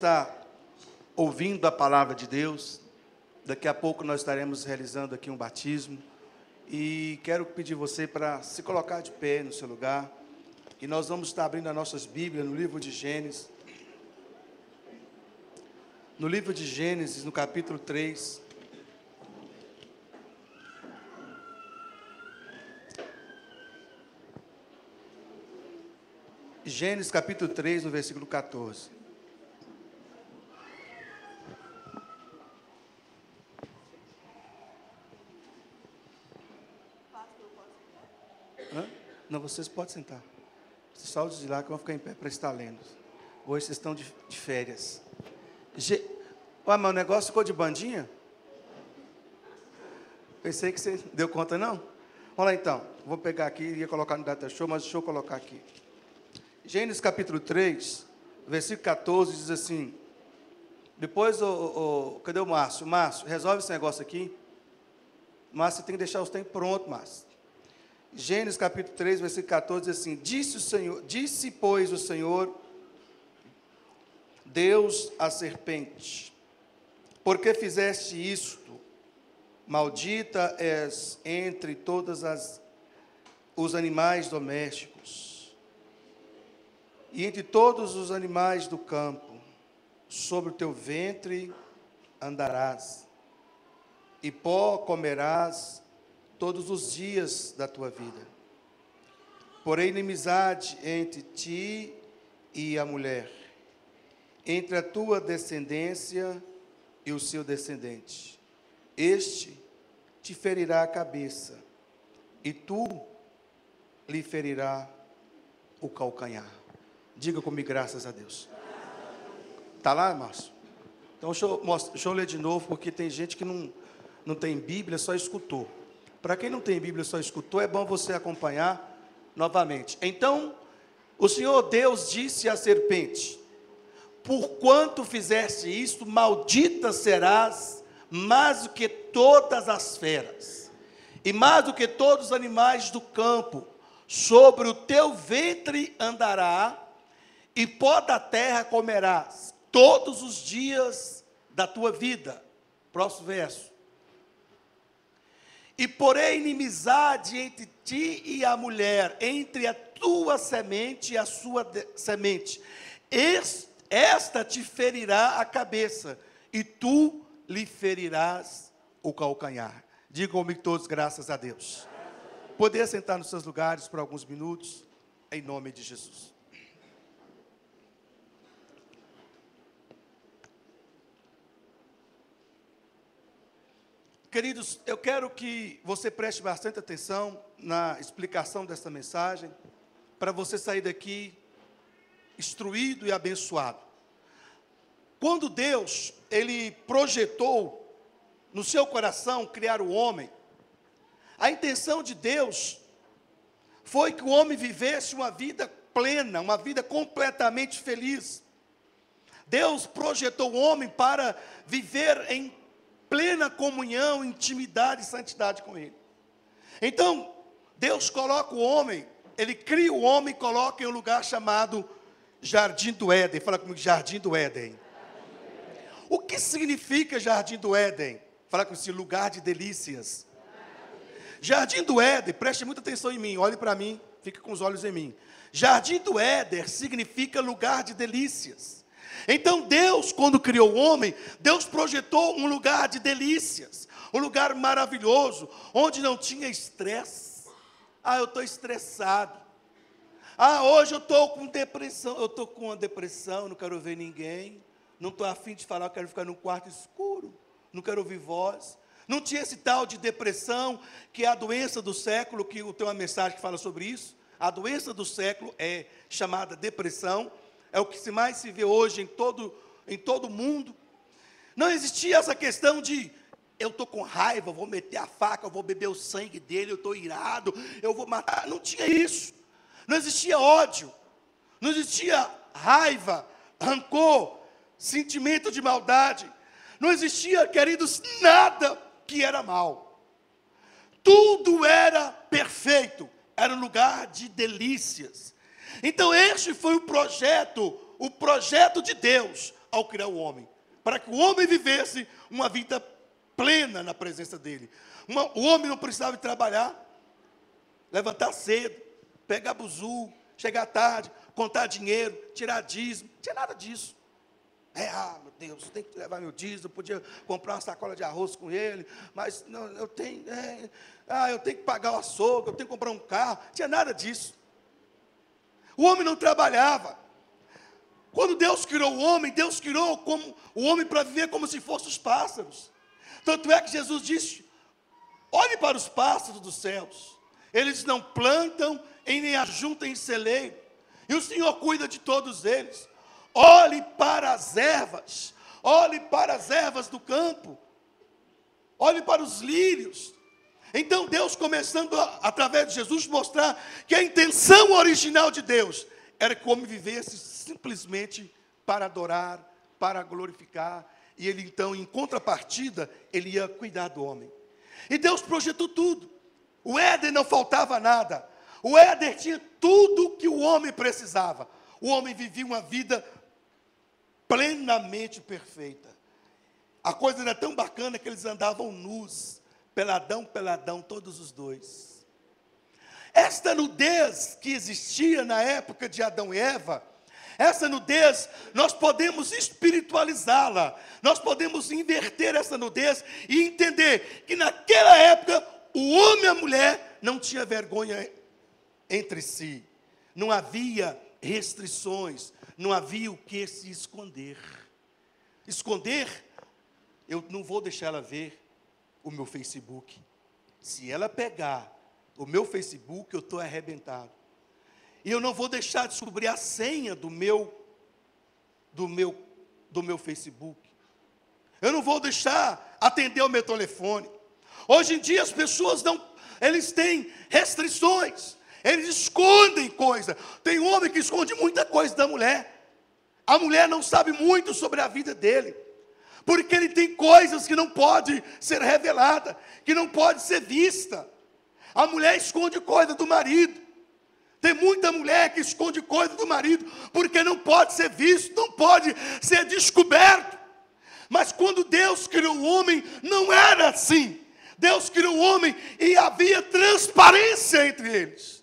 Está ouvindo a palavra de Deus. Daqui a pouco nós estaremos realizando aqui um batismo. E quero pedir você para se colocar de pé no seu lugar. E nós vamos estar abrindo as nossas Bíblias no livro de Gênesis. No livro de Gênesis, no capítulo 3. Gênesis capítulo 3, no versículo 14. Não, vocês podem sentar. Só os de lá que vão ficar em pé para estar lendo. Hoje vocês estão de férias. Mas o negócio ficou de bandinha? Pensei que você deu conta, não? Vamos lá então. Vou pegar aqui, ia colocar no data show, mas deixa eu colocar aqui. Gênesis capítulo 3, versículo 14, diz assim. Depois, cadê o Márcio? Márcio, resolve esse negócio aqui. Márcio, você tem que deixar os tempos prontos, Márcio. Gênesis capítulo 3, versículo 14, diz assim: Disse, pois, o Senhor, Deus à serpente, porque fizeste isto? Maldita és entre todos os animais domésticos, e entre todos os animais do campo, sobre o teu ventre andarás, e pó comerás todos os dias da tua vida. Porém, inimizade entre ti e a mulher, entre a tua descendência e o seu descendente. Este te ferirá a cabeça, e tu lhe ferirá o calcanhar. Diga comigo, graças a Deus. Está lá, Márcio? Então, deixa eu ler de novo, porque tem gente que não tem Bíblia, só escutou. Para quem não tem Bíblia, só escutou, é bom você acompanhar novamente. Então, o Senhor Deus disse à serpente: porquanto fizeste isto, maldita serás mais do que todas as feras, e mais do que todos os animais do campo. Sobre o teu ventre andará, e pó da terra comerás todos os dias da tua vida. Próximo verso. E porém inimizade entre ti e a mulher, entre a tua semente e a sua semente. Esta te ferirá a cabeça, e tu lhe ferirás o calcanhar. Digam comigo todos, graças a Deus. Poder sentar nos seus lugares por alguns minutos, em nome de Jesus. Queridos, eu quero que você preste bastante atenção na explicação desta mensagem, para você sair daqui instruído e abençoado. Quando Deus, Ele projetou no seu coração criar o homem, a intenção de Deus foi que o homem vivesse uma vida plena, uma vida completamente feliz. Deus projetou o homem para viver em plena comunhão, intimidade e santidade com Ele. Então, Deus coloca o homem, Ele cria o homem e coloca em um lugar chamado Jardim do Éden. Fala comigo, Jardim do Éden. O que significa Jardim do Éden? Fala comigo, esse lugar de delícias. Jardim do Éden, preste muita atenção em mim, olhe para mim, fique com os olhos em mim. Jardim do Éden significa lugar de delícias. Então Deus, quando criou o homem, Deus projetou um lugar de delícias, um lugar maravilhoso, onde não tinha estresse. Eu estou estressado. Hoje eu estou com depressão. Eu estou com uma depressão, não quero ver ninguém. Não estou afim de falar, quero ficar num quarto escuro. Não quero ouvir voz. Não tinha esse tal de depressão, que é a doença do século, que eu tenho uma mensagem que fala sobre isso. A doença do século é chamada depressão. É o que mais se vê hoje em todo o mundo. Não existia essa questão de, eu estou com raiva, vou meter a faca, eu vou beber o sangue dele, eu estou irado, eu vou matar. Não tinha isso. Não existia ódio. Não existia raiva, rancor, sentimento de maldade. Não existia, queridos, nada que era mal. Tudo era perfeito. Era um lugar de delícias. Então este foi o projeto de Deus ao criar o homem, para que o homem vivesse uma vida plena na presença dele. O homem não precisava de trabalhar, levantar cedo, pegar buzu, chegar tarde, contar dinheiro, tirar dízimo, não tinha nada disso. Meu Deus, tem que levar meu dízimo, podia comprar uma sacola de arroz com ele, mas não, eu tenho que pagar o açougue, eu tenho que comprar um carro, não tinha nada disso. O homem não trabalhava. Quando Deus criou o homem, Deus criou como o homem para viver como se fossem os pássaros. Tanto é que Jesus disse: olhe para os pássaros dos céus, eles não plantam e nem ajuntam em celeiro, e o Senhor cuida de todos eles. Olhe para as ervas do campo, olhe para os lírios. Então Deus, começando através de Jesus, mostrar que a intenção original de Deus era que o homem vivesse simplesmente para adorar, para glorificar, e ele então, em contrapartida, ele ia cuidar do homem. E Deus projetou tudo. O Éden não faltava nada. O Éden tinha tudo que o homem precisava. O homem vivia uma vida plenamente perfeita. A coisa era tão bacana que eles andavam nus, peladão, todos os dois. Esta nudez que existia na época de Adão e Eva, essa nudez, nós podemos espiritualizá-la, nós podemos inverter essa nudez e entender que naquela época, o homem e a mulher não tinham vergonha entre si, não havia restrições, não havia o que se esconder. Esconder, eu não vou deixar ela ver o meu Facebook. Se ela pegar o meu Facebook, eu estou arrebentado. E eu não vou deixar de descobrir a senha do meu Facebook. Eu não vou deixar atender o meu telefone. Hoje em dia as pessoas eles têm restrições. Eles escondem coisa. Tem homem que esconde muita coisa da mulher. A mulher não sabe muito sobre a vida dele, porque ele tem coisas que não pode ser revelada, que não pode ser vista. A mulher esconde coisa do marido. Tem muita mulher que esconde coisa do marido, porque não pode ser visto, não pode ser descoberto. Mas quando Deus criou o homem, não era assim. Deus criou o homem e havia transparência entre eles.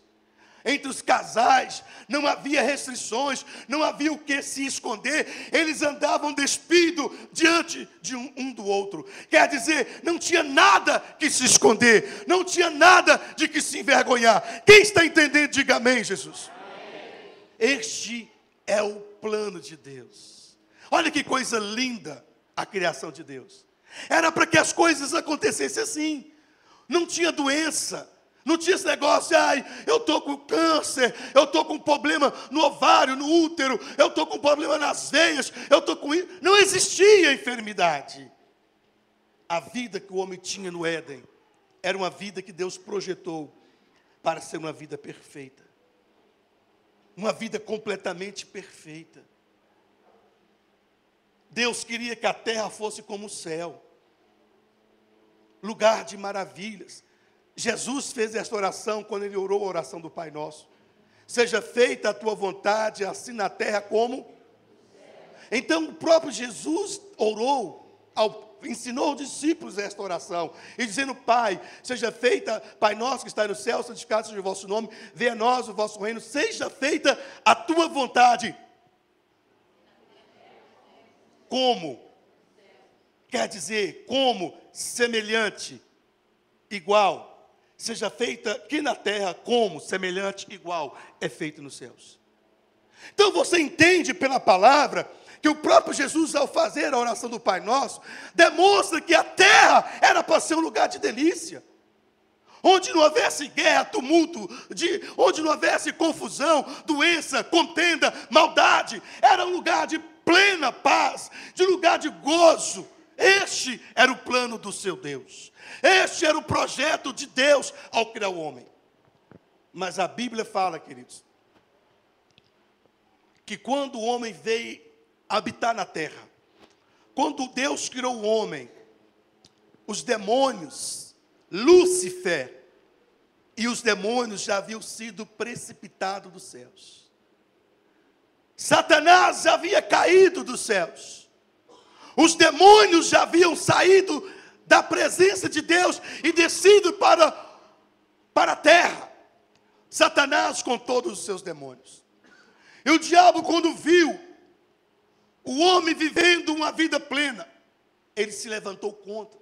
Entre os casais, não havia restrições, não havia o que se esconder. Eles andavam despidos diante de um do outro. Quer dizer, não tinha nada que se esconder, não tinha nada de que se envergonhar. Quem está entendendo, diga amém, Jesus. Amém. Este é o plano de Deus. Olha que coisa linda a criação de Deus. Era para que as coisas acontecessem assim. Não tinha doença. Não tinha esse negócio, eu estou com câncer, eu estou com problema no ovário, no útero, eu estou com problema nas veias, eu estou com isso. Não existia enfermidade. A vida que o homem tinha no Éden era uma vida que Deus projetou para ser uma vida perfeita. Uma vida completamente perfeita. Deus queria que a terra fosse como o céu. Lugar de maravilhas. Jesus fez esta oração quando ele orou a oração do Pai Nosso. Seja feita a tua vontade, assim na terra como... Então o próprio Jesus orou, ensinou os discípulos esta oração, e dizendo: Pai, seja feita, Pai nosso que está no céu, santificado seja o vosso nome, venha a nós o vosso reino, seja feita a tua vontade. Como? Quer dizer, como, semelhante, igual. Seja feita aqui na terra como, semelhante, igual, é feito nos céus. Então você entende pela palavra que o próprio Jesus, ao fazer a oração do Pai Nosso, demonstra que a terra era para ser um lugar de delícia, onde não houvesse guerra, tumulto, onde não houvesse confusão, doença, contenda, maldade. Era um lugar de plena paz, de lugar de gozo. Este era o plano do seu Deus. Este era o projeto de Deus ao criar o homem. Mas a Bíblia fala, queridos, que quando o homem veio habitar na terra, quando Deus criou o homem, os demônios, Lúcifer e os demônios já haviam sido precipitados dos céus. Satanás já havia caído dos céus. Os demônios já haviam saído da presença de Deus e descido para a terra. Satanás com todos os seus demônios. E o diabo, quando viu o homem vivendo uma vida plena, ele se levantou contra.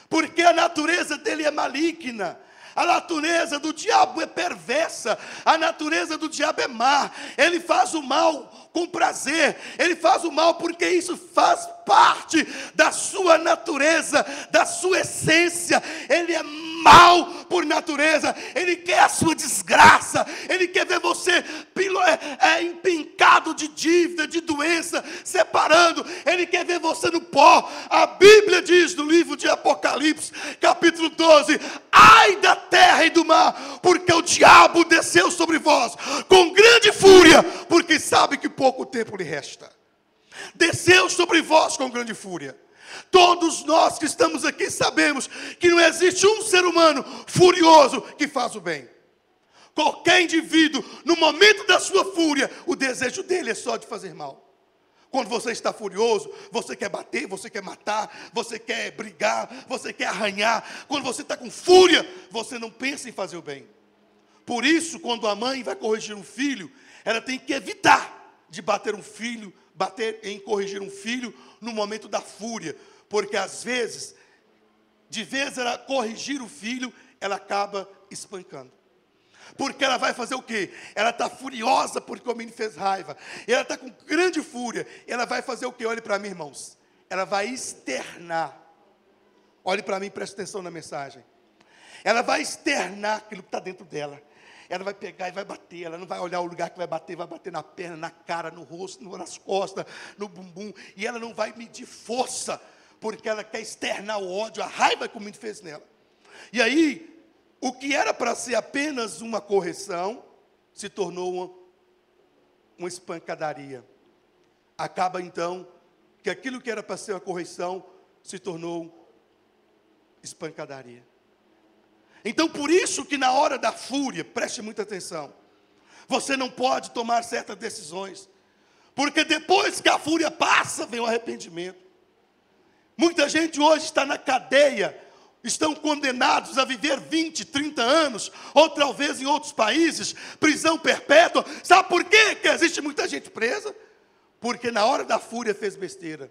Porque a natureza dele é maligna. A natureza do diabo é perversa. A natureza do diabo é má. Ele faz o mal com prazer. Ele faz o mal porque isso faz parte da sua natureza, da sua essência. Ele é mau por natureza. Ele quer a sua desgraça. Ele quer ver você empencado de dívida, de doença, separando. Ele quer ver você no pó. A Bíblia diz no livro de Apocalipse, capítulo 12: ai da terra e do mar, porque o diabo desceu sobre vós com grande fúria, porque sabe que pouco tempo lhe resta. Desceu sobre vós com grande fúria. Todos nós que estamos aqui sabemos que não existe um ser humano furioso que faz o bem. Qualquer indivíduo, no momento da sua fúria, o desejo dele é só de fazer mal. Quando você está furioso, você quer bater, você quer matar, você quer brigar, você quer arranhar. Quando você está com fúria, você não pensa em fazer o bem. Por isso, quando a mãe vai corrigir um filho, ela tem que evitar de bater em corrigir um filho no momento da fúria. Porque às vezes, de vez ela corrigir o filho, ela acaba espancando. Porque ela vai fazer o quê? Ela está furiosa porque o menino fez raiva. Ela está com grande fúria. Ela vai fazer o quê? Olhe para mim, irmãos. Ela vai externar. Olhe para mim, preste atenção na mensagem. Ela vai externar aquilo que está dentro dela. Ela vai pegar e vai bater. Ela não vai olhar o lugar que vai bater na perna, na cara, no rosto, nas costas, no bumbum. E ela não vai medir força, porque ela quer externar o ódio, a raiva que o menino fez nela. E aí, o que era para ser apenas uma correção, se tornou uma espancadaria. Acaba então, que aquilo que era para ser uma correção, se tornou espancadaria. Então por isso que na hora da fúria, preste muita atenção, você não pode tomar certas decisões, porque depois que a fúria passa, vem o arrependimento. Muita gente hoje está na cadeia, estão condenados a viver 20, 30 anos, ou talvez em outros países, prisão perpétua. Sabe por quê que existe muita gente presa? Porque na hora da fúria fez besteira.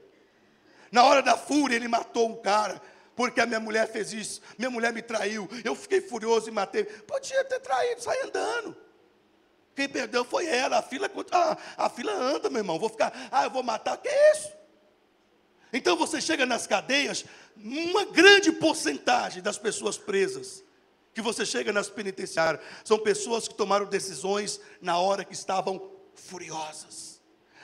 Na hora da fúria ele matou um cara, porque a minha mulher fez isso, minha mulher me traiu, eu fiquei furioso e matei. Podia ter traído, sai andando. Quem perdeu foi ela, a fila anda, meu irmão. Eu vou matar, que é isso? Então você chega nas cadeias, uma grande porcentagem das pessoas presas, que você chega nas penitenciárias, são pessoas que tomaram decisões na hora que estavam furiosas.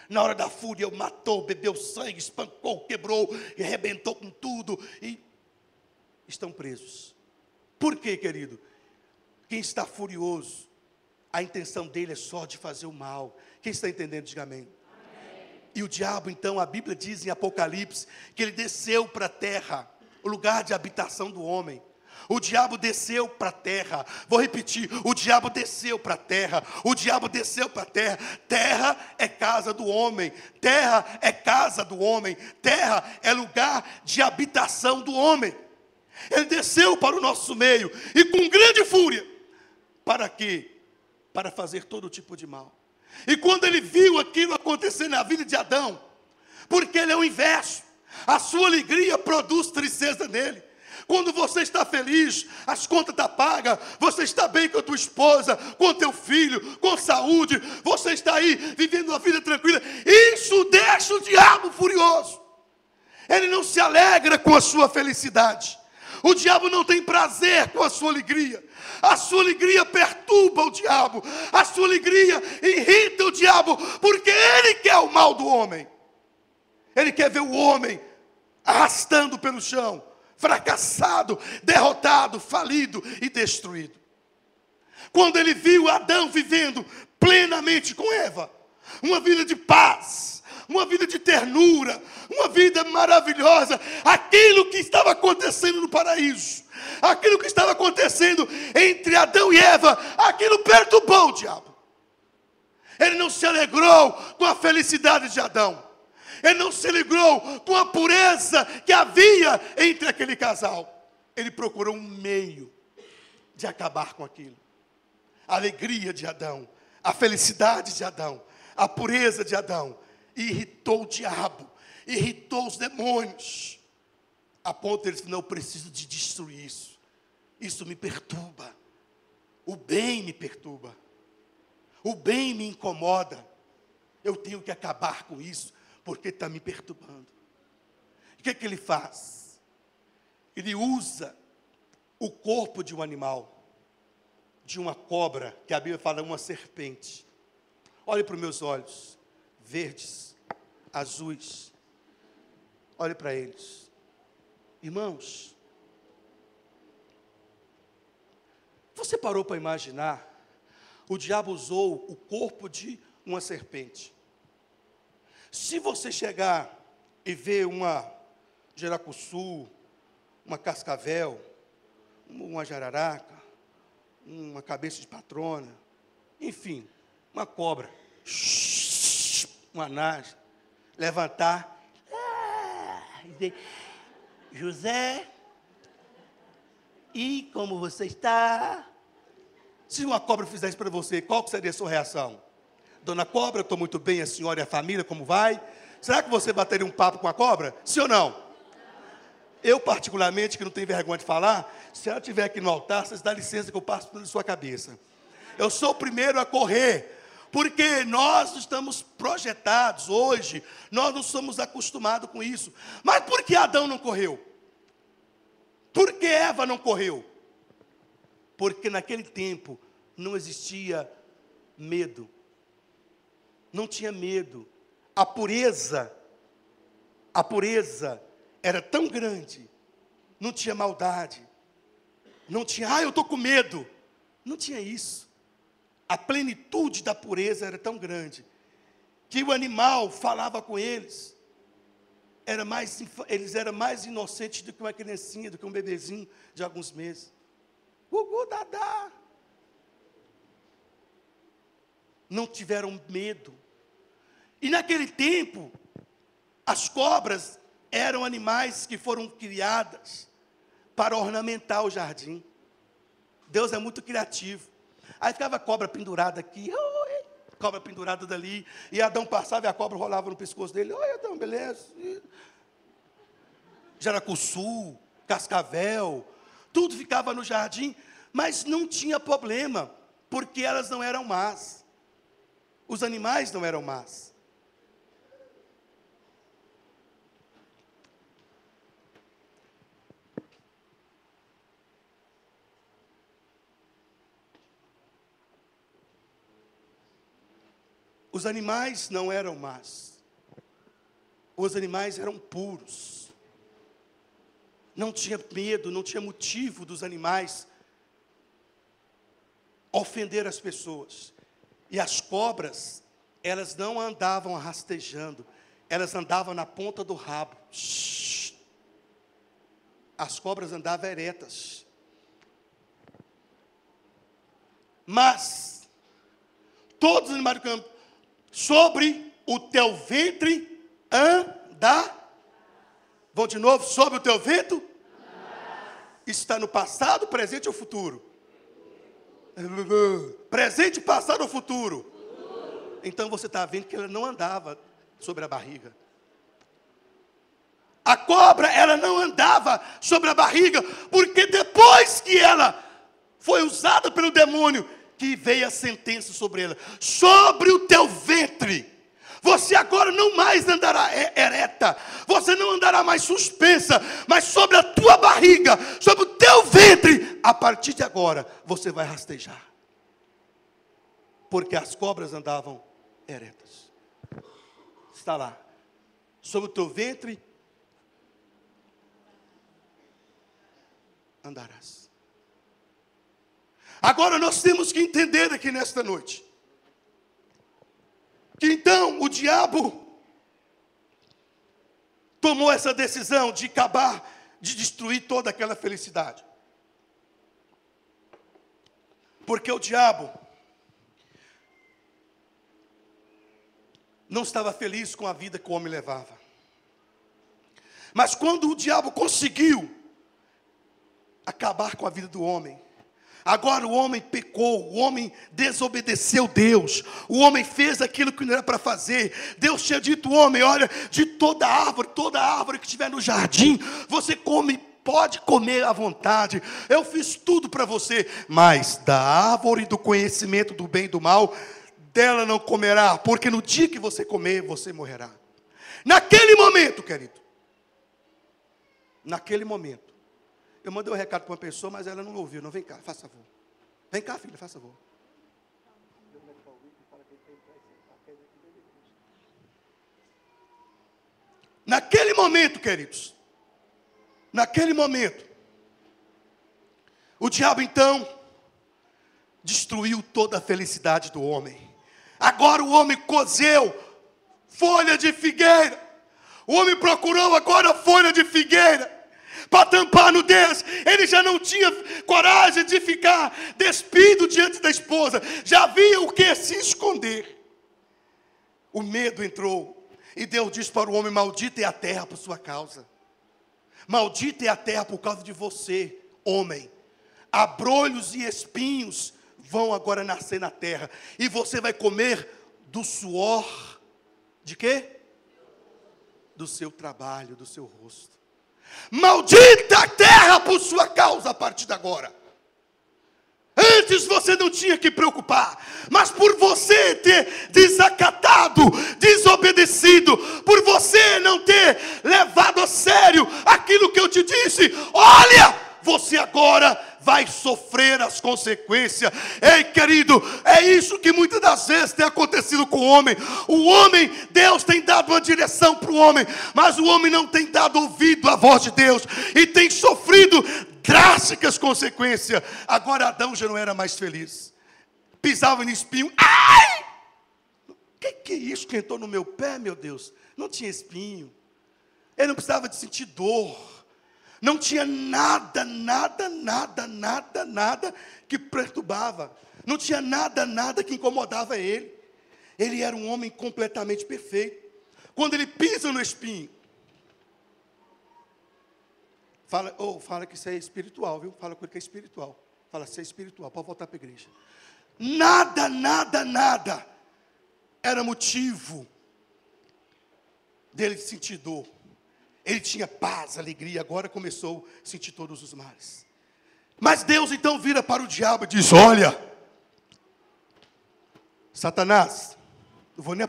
Na hora da fúria, matou, bebeu sangue, espancou, quebrou, e arrebentou com tudo, e estão presos. Por quê, querido? Quem está furioso, a intenção dele é só de fazer o mal. Quem está entendendo, diga amém. E o diabo, então, a Bíblia diz em Apocalipse, que ele desceu para a terra, o lugar de habitação do homem. O diabo desceu para a terra. Vou repetir, o diabo desceu para a terra. O diabo desceu para a terra. Terra é casa do homem. Terra é casa do homem. Terra é lugar de habitação do homem. Ele desceu para o nosso meio, e com grande fúria. Para quê? Para fazer todo tipo de mal. E quando ele viu aquilo acontecer na vida de Adão, porque ele é o inverso, a sua alegria produz tristeza nele. Quando você está feliz, as contas estão pagas, você está bem com a tua esposa, com o teu filho, com saúde, você está aí vivendo uma vida tranquila, isso deixa o diabo furioso. Ele não se alegra com a sua felicidade. O diabo não tem prazer com a sua alegria. A sua alegria perturba o diabo. A sua alegria irrita o diabo, porque ele quer o mal do homem. Ele quer ver o homem arrastando pelo chão, fracassado, derrotado, falido e destruído. Quando ele viu Adão vivendo plenamente com Eva, uma vida de paz, uma vida de ternura, uma vida maravilhosa, aquilo que estava acontecendo no paraíso, aquilo que estava acontecendo entre Adão e Eva, aquilo perturbou o diabo. Ele não se alegrou com a felicidade de Adão. Ele não se alegrou com a pureza que havia entre aquele casal. Ele procurou um meio de acabar com aquilo. A alegria de Adão, a felicidade de Adão, a pureza de Adão, irritou o diabo, irritou os demônios, a ponto de ele dizer: não, eu preciso de destruir isso. Isso me perturba. O bem me perturba. O bem me incomoda. Eu tenho que acabar com isso, porque está me perturbando. O que é que ele faz? Ele usa o corpo de um animal, de uma cobra, que a Bíblia fala uma serpente. Olhe para os meus olhos, verdes, azuis. Olhe para eles. Irmãos, você parou para imaginar? O diabo usou o corpo de uma serpente. Se você chegar e ver uma jaracuçu, uma cascavel, uma jararaca, uma cabeça de patrona, enfim, uma cobra, uma naja, levantar, e dizer: José, e como você está? Se uma cobra fizer isso para você, qual que seria a sua reação? Dona Cobra, eu estou muito bem, a senhora e a família, como vai? Será que você bateria um papo com a cobra? Sim ou não? Eu, particularmente, que não tenho vergonha de falar, se ela estiver aqui no altar, vocês dão licença que eu passo pela sua cabeça. Eu sou o primeiro a correr, porque nós estamos projetados hoje, nós não somos acostumados com isso. Mas por que Adão não correu? Por que Eva não correu? Porque naquele tempo não existia medo. Não tinha medo. A pureza era tão grande. Não tinha maldade. Não tinha, eu estou com medo. Não tinha isso. A plenitude da pureza era tão grande, que o animal falava com eles. Eles eram mais inocentes do que uma criancinha, do que um bebezinho de alguns meses. Gugu, dadá. Não tiveram medo. E naquele tempo, as cobras eram animais que foram criadas para ornamentar o jardim. Deus é muito criativo. Aí ficava a cobra pendurada aqui, cobra pendurada dali, e Adão passava e a cobra rolava no pescoço dele. Oi, Adão, beleza? Jaracuçu, cascavel, tudo ficava no jardim, mas não tinha problema, porque elas não eram más. Os animais não eram más. Os animais não eram más. Os animais eram puros. Não tinha medo, não tinha motivo dos animais ofender as pessoas. E as cobras, elas não andavam rastejando, elas andavam na ponta do rabo. As cobras andavam eretas. Mas todos os animais do campo, sobre o teu ventre anda. Vão de novo, sobre o teu ventre. Está no passado, presente ou futuro? Presente, passado ou futuro? Então você está vendo que ela não andava sobre a barriga. A cobra, ela não andava sobre a barriga, porque depois que ela foi usada pelo demônio, que veio a sentença sobre ela: sobre o teu ventre, você agora não mais andará ereta, você não andará mais suspensa, mas sobre a tua barriga, sobre o teu ventre, a partir de agora, você vai rastejar. Porque as cobras andavam eretas. Está lá, sobre o teu ventre andarás. Agora nós temos que entender aqui nesta noite, que então o diabo tomou essa decisão de acabar, de destruir toda aquela felicidade. Porque o diabo, não estava feliz com a vida que o homem levava. Mas quando o diabo conseguiu acabar com a vida do homem, agora o homem pecou, o homem desobedeceu Deus, o homem fez aquilo que não era para fazer. Deus tinha dito ao homem: olha, de toda árvore que estiver no jardim, você pode comer à vontade, eu fiz tudo para você, mas da árvore do conhecimento do bem e do mal, dela não comerá, porque no dia que você comer, você morrerá. Naquele momento, querido, naquele momento, eu mandei um recado para uma pessoa, mas ela não ouviu. Não, vem cá, faça favor. Vem cá, filha, faça favor. Naquele momento, queridos, naquele momento, o diabo então destruiu toda a felicidade do homem. Agora o homem cozeu folha de figueira. O homem procurou agora folha de figueira para tampar a nudez. Ele já não tinha coragem de ficar despido diante da esposa. Já havia o que se esconder. O medo entrou. E Deus disse para o homem: maldita é a terra por sua causa. Maldita é a terra por causa de você, homem. Abrolhos e espinhos vão agora nascer na terra. E você vai comer do suor. De quê? Do seu trabalho, do seu rosto. Maldita a terra por sua causa a partir de agora. Antes você não tinha que preocupar, mas por você ter desacatado, desobedecido, por você não ter levado a sério aquilo que eu te disse, olha, você agora vai sofrer as consequências. Ei, querido, é isso que muitas das vezes tem acontecido com o homem. O homem, Deus tem dado uma direção para o homem, mas o homem não tem dado ouvido à voz de Deus e tem sofrido drásticas consequências. Agora Adão já não era mais feliz. Pisava no espinho. Ai! O que é isso que entrou no meu pé, meu Deus? Não tinha espinho. Ele não precisava de sentir dor. Não tinha nada que perturbava. Não tinha nada que incomodava ele. Ele era um homem completamente perfeito. Quando ele pisa no espinho, fala que isso é espiritual, viu? Fala com ele que é espiritual. Fala, isso é espiritual, pode voltar para a igreja. Nada era motivo dele sentir dor. Ele tinha paz, alegria, agora começou a sentir todos os males. Mas Deus então vira para o diabo e diz: olha, Satanás, não vou nem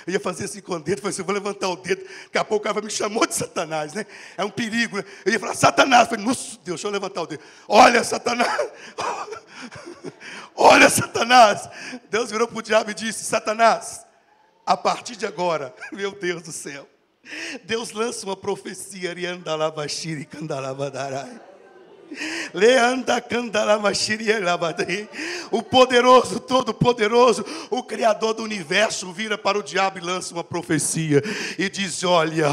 eu ia fazer assim com o dedo, falei assim, eu vou levantar o dedo, daqui a pouco o cara me chamou de Satanás, né? É um perigo, né? Eu ia falar, Satanás, eu falei, nossa Deus, deixa eu levantar o dedo. Olha, Satanás, olha, Satanás. Deus virou para o diabo e disse: Satanás, a partir de agora, meu Deus do céu, Deus lança uma profecia, o poderoso, todo-poderoso, o Criador do universo vira para o diabo e lança uma profecia e diz: olha,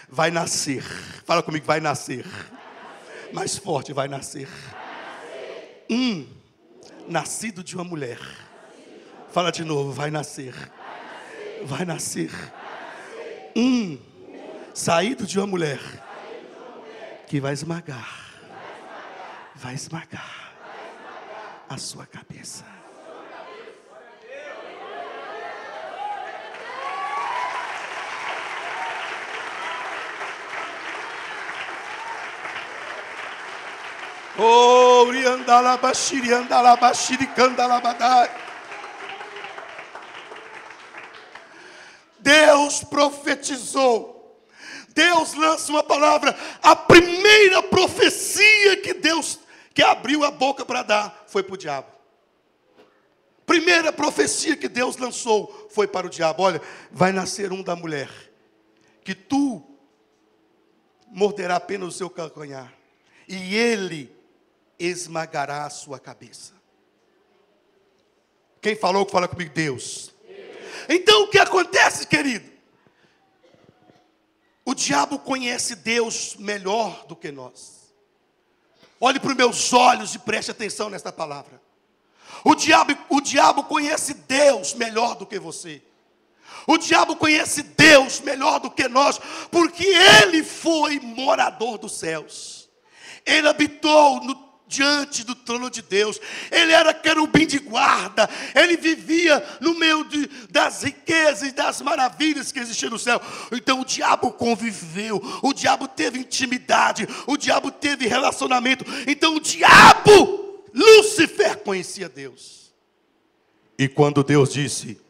vai nascer. Fala comigo, vai nascer. Mais forte, vai nascer. Nascido de uma mulher. Fala de novo, vai nascer. Vai nascer. Saído de uma mulher que vai esmagar a sua cabeça. Oh, riandalabashiri, andalabashiri, candalabadai. Deus profetizou. Deus lança uma palavra. A primeira profecia que abriu a boca para dar foi para o diabo. Primeira profecia que Deus lançou foi para o diabo. Olha, vai nascer um da mulher, que tu morderá apenas o seu calcanhar, e ele esmagará a sua cabeça. Quem falou que fala comigo? Deus. Então o que acontece, querido? O diabo conhece Deus melhor do que nós. Olhe para os meus olhos e preste atenção nesta palavra. O diabo conhece Deus melhor do que você. O diabo conhece Deus melhor do que nós, porque ele foi morador dos céus. Ele habitou diante do trono de Deus. Ele era querubim de guarda. Ele vivia no meio das riquezas e das maravilhas que existiam no céu. Então o diabo conviveu. O diabo teve intimidade. O diabo teve relacionamento. Então o diabo, Lúcifer, conhecia Deus. E quando Deus disse: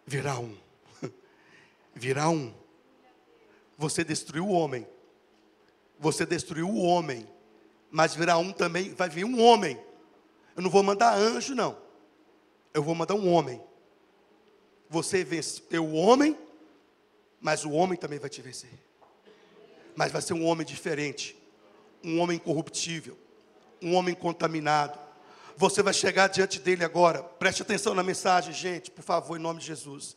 virá um. Você destruiu o homem. Você destruiu o homem. Mas virá um também, vai vir um homem. Eu não vou mandar anjo, não. Eu vou mandar um homem. Você venceu o homem, mas o homem também vai te vencer. Mas vai ser um homem diferente. Um homem incorruptível. Um homem contaminado. Você vai chegar diante dele agora. Preste atenção na mensagem, gente, por favor, em nome de Jesus.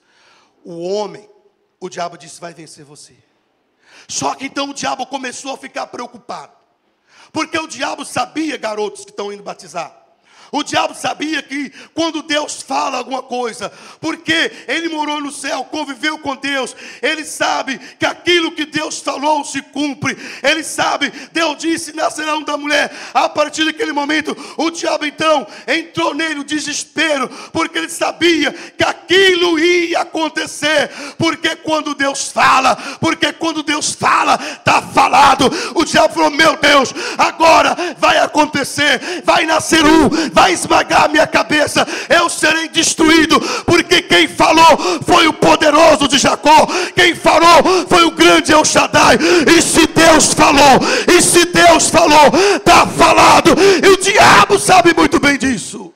O homem, o diabo disse, vai vencer você. Só que então o diabo começou a ficar preocupado. Porque o diabo sabia, garotos que estão indo batizar, o diabo sabia que quando Deus fala alguma coisa, porque ele morou no céu, conviveu com Deus, ele sabe que aquilo que Deus falou se cumpre. Ele sabe, Deus disse, nascerá da mulher. A partir daquele momento, o diabo então entrou nele o desespero, porque ele sabia que aquilo ia acontecer. Porque quando Deus fala, está falado. O diabo falou: meu Deus, agora vai acontecer, vai nascer vai esmagar a minha cabeça, eu serei destruído, porque quem falou foi o poderoso de Jacó, quem falou foi o grande El Shaddai. E se Deus falou, está falado. E o diabo sabe muito bem disso.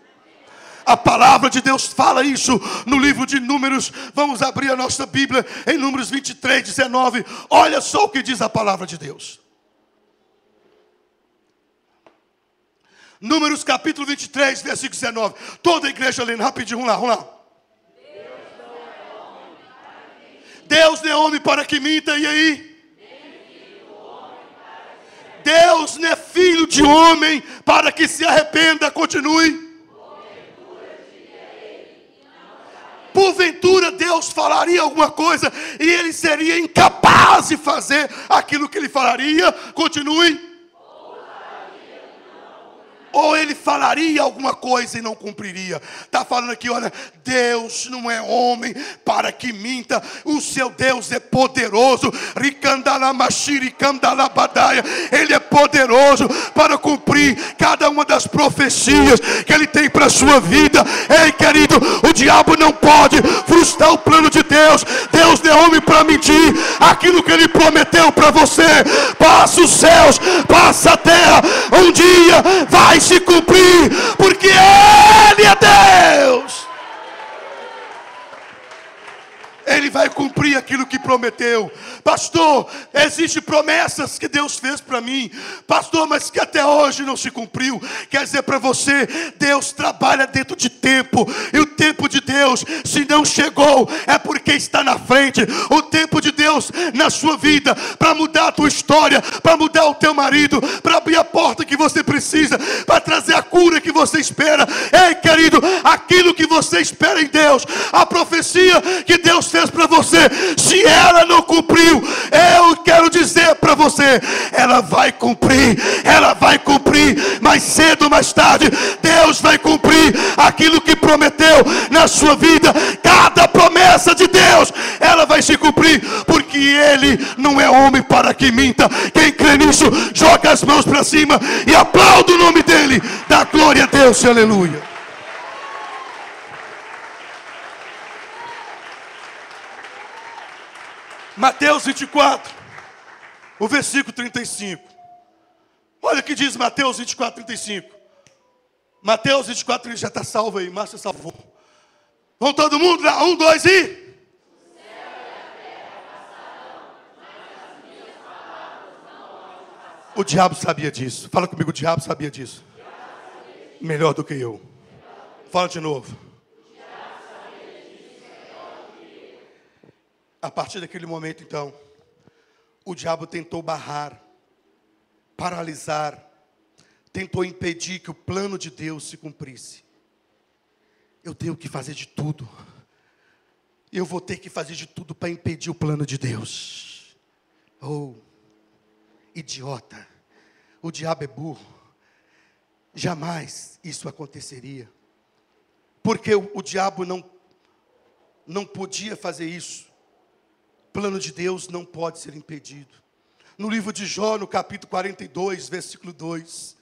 A palavra de Deus fala isso no livro de Números. Vamos abrir a nossa Bíblia em Números 23, 19. Olha só o que diz a palavra de Deus. Números capítulo 23, versículo 19. Toda a igreja lendo rapidinho, vamos lá. Deus não é homem para que minta, e aí? Deus não é filho de homem para que se arrependa, continue. Porventura Deus falaria alguma coisa e ele seria incapaz de fazer aquilo que ele falaria, continue. Ou ele falaria alguma coisa e não cumpriria. Está falando aqui, olha, Deus não é homem para que minta. O seu Deus é poderoso. Ele é poderoso para cumprir cada uma das profecias que ele tem para a sua vida. Ei, querido, o diabo não pode frustrar o plano de Deus. Deus não é homem para mentir. Aquilo que ele prometeu para você, passa os céus, passa a terra, um dia vai se cumprir, porque ele é Deus. Ele vai cumprir aquilo que prometeu. Pastor, existem promessas que Deus fez para mim, pastor, mas que até hoje não se cumpriu. Quer dizer para você, Deus trabalha dentro de tempo. E o tempo de Deus, se não chegou, é porque está na frente. O tempo de Deus na sua vida, para mudar a tua história, para mudar o teu marido, para abrir a porta que você precisa, para trazer a cura que você espera. Ei, querido, aquilo que você espera em Deus, a profecia que Deus fez para você, se ela não cumpriu, eu quero dizer para você, ela vai cumprir, mais cedo ou mais tarde, Deus vai cumprir aquilo que prometeu na sua vida. Cada promessa de Deus, ela vai se cumprir, porque ele não é homem para que minta. Quem crê nisso, joga as mãos para cima e aplauda o nome dele, dá glória a Deus, aleluia. Mateus 24, o versículo 35. Olha o que diz Mateus 24, 35. Mateus 24, 35, já está salvo aí, Márcio salvou. Vamos todo mundo lá, 1, 2 e... O diabo sabia disso. Fala comigo, o diabo sabia disso. Melhor do que eu. Fala de novo. A partir daquele momento, então, o diabo tentou barrar, paralisar, tentou impedir que o plano de Deus se cumprisse. Eu tenho que fazer de tudo. eu vou ter que fazer de tudo para impedir o plano de Deus. Oh, idiota, o diabo é burro. Jamais isso aconteceria. Porque o diabo não podia fazer isso. O plano de Deus não pode ser impedido. No livro de Jó, no capítulo 42, versículo 2.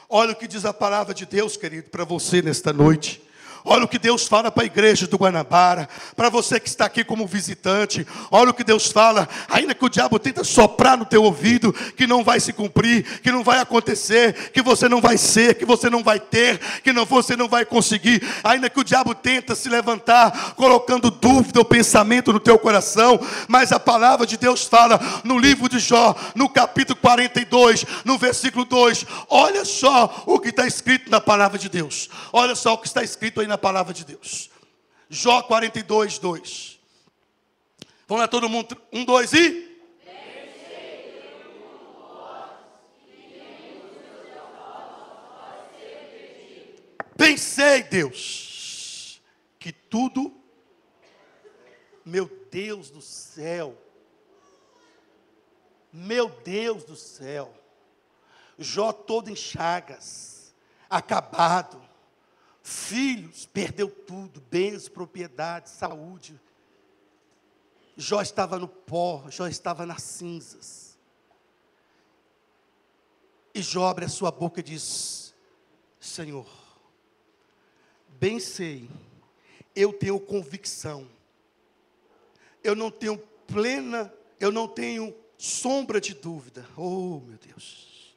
Olha o que diz a palavra de Deus, querido, para você nesta noite. Olha o que Deus fala para a igreja do Guanabara, para você que está aqui como visitante. Olha o que Deus fala, ainda que o diabo tenta soprar no teu ouvido, que não vai se cumprir, que não vai acontecer, que você não vai ser, que você não vai ter, você não vai conseguir. Ainda que o diabo tenta se levantar, colocando dúvida ou pensamento no teu coração, mas a palavra de Deus fala no livro de Jó, no capítulo 42, no versículo 2. Olha só o que está escrito na palavra de Deus. Olha só o que está escrito aí na palavra de Deus. Jó 42, 2. Vamos lá todo mundo, 1, 2 e... Pensei, Deus, que tudo... Meu Deus do céu. Meu Deus do céu. Jó todo em chagas, acabado. Filhos, perdeu tudo, bens, propriedades, saúde. Jó estava no pó, Jó estava nas cinzas. E Jó abre a sua boca e diz: Senhor, bem sei, eu tenho convicção, eu não tenho sombra de dúvida. Oh, meu Deus.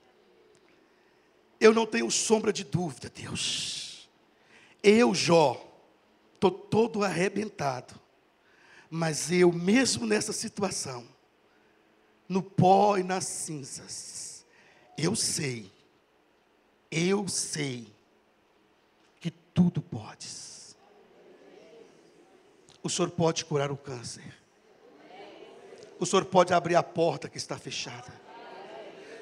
Eu não tenho sombra de dúvida, Deus. Eu, Jó, estou todo arrebentado, mas eu mesmo nessa situação, no pó e nas cinzas, eu sei que tudo podes. O Senhor pode curar o câncer, o Senhor pode abrir a porta que está fechada,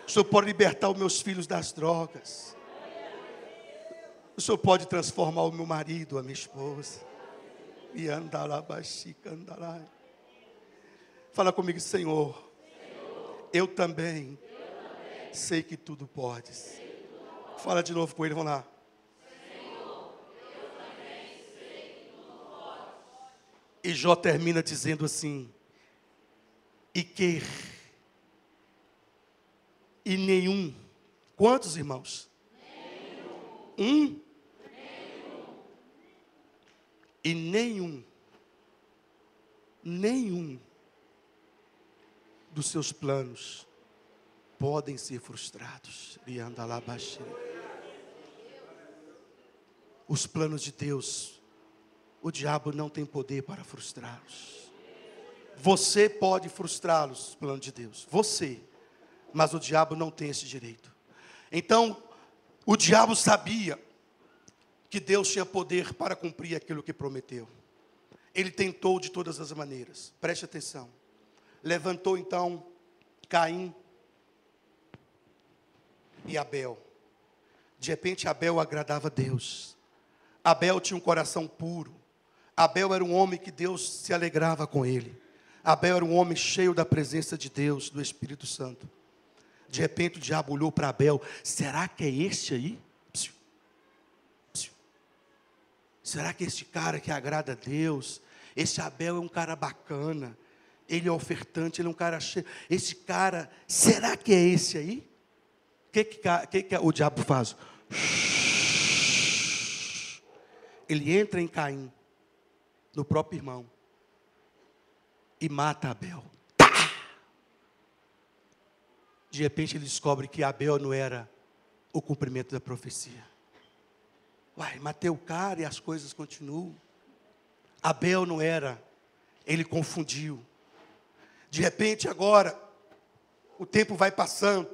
o Senhor pode libertar os meus filhos das drogas, o Senhor pode transformar o meu marido, a minha esposa. E fala comigo, Senhor, eu também sei que tudo podes. Fala de novo com ele, vamos lá. Senhor, eu também sei que tudo podes. E Jó termina dizendo assim: e nenhum. Quantos irmãos? Nenhum. E nenhum dos seus planos podem ser frustrados. Os planos de Deus, o diabo não tem poder para frustrá-los. Você pode frustrá-los, os planos de Deus, você, mas o diabo não tem esse direito. Então, o diabo sabia que Deus tinha poder para cumprir aquilo que prometeu. Ele tentou de todas as maneiras. Preste atenção. Levantou então Caim e Abel. De repente Abel agradava a Deus. Abel tinha um coração puro. Abel era um homem que Deus se alegrava com ele. Abel era um homem cheio da presença de Deus, do Espírito Santo. De repente o diabo olhou para Abel. Será que é este aí? Será que esse cara que agrada a Deus, esse Abel é um cara bacana, ele é ofertante, ele é um cara cheio, esse cara, será que é esse aí? O que o diabo faz? Ele entra em Caim, no próprio irmão, e mata Abel. Tá! De repente ele descobre que Abel não era o cumprimento da profecia. Matei o cara e as coisas continuam. Abel não era, ele confundiu. De repente agora, o tempo vai passando,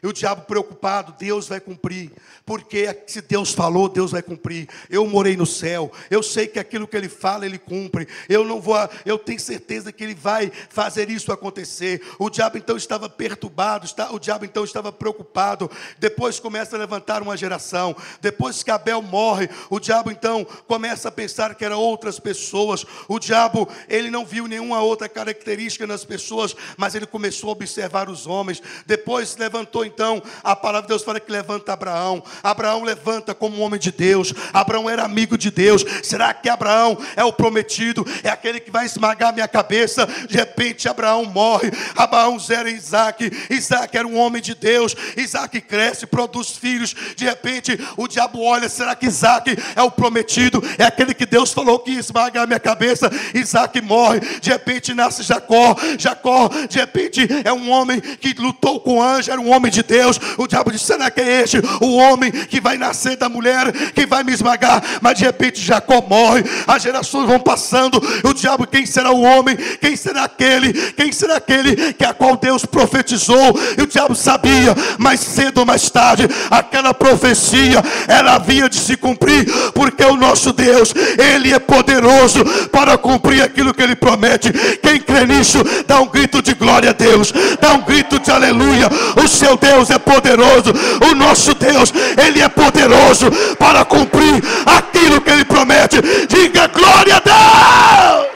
E o diabo preocupado, Deus vai cumprir. Porque se Deus falou, Deus vai cumprir. Eu morei no céu. Eu sei que aquilo que Ele fala, Ele cumpre. Eu tenho certeza que Ele vai fazer isso acontecer. O diabo então estava perturbado. O diabo então estava preocupado. Depois começa a levantar uma geração. Depois que Abel morre, o diabo então começa a pensar que eram outras pessoas. O diabo, ele não viu nenhuma outra característica nas pessoas, mas ele começou a observar os homens. Depois levantou então, a palavra de Deus fala que levanta Abraão. Abraão levanta como um homem de Deus. Abraão era amigo de Deus. Será que Abraão é o prometido? É aquele que vai esmagar minha cabeça? De repente Abraão morre. Abraão zera Isaac. Isaac era um homem de Deus. Isaac cresce, produz filhos. De repente o diabo olha, será que Isaac é o prometido? É aquele que Deus falou que ia esmagar minha cabeça. Isaac morre. De repente nasce Jacó. Jacó, de repente, é um homem que lutou com o anjo, era um homem de Deus. O diabo disse, será que é este o homem que vai nascer da mulher, que vai me esmagar? Mas de repente Jacó morre, as gerações vão passando. O diabo, quem será o homem? Quem será aquele? Quem será aquele que a qual Deus profetizou? E o diabo sabia, mais cedo ou mais tarde, aquela profecia, ela havia de se cumprir, porque o nosso Deus, Ele é poderoso para cumprir aquilo que Ele promete. Quem crê nisso, dá um grito de glória a Deus, dá um grito de aleluia. O seu Deus é poderoso, o nosso Deus, Ele é poderoso para cumprir aquilo que Ele promete. Diga glória a Deus.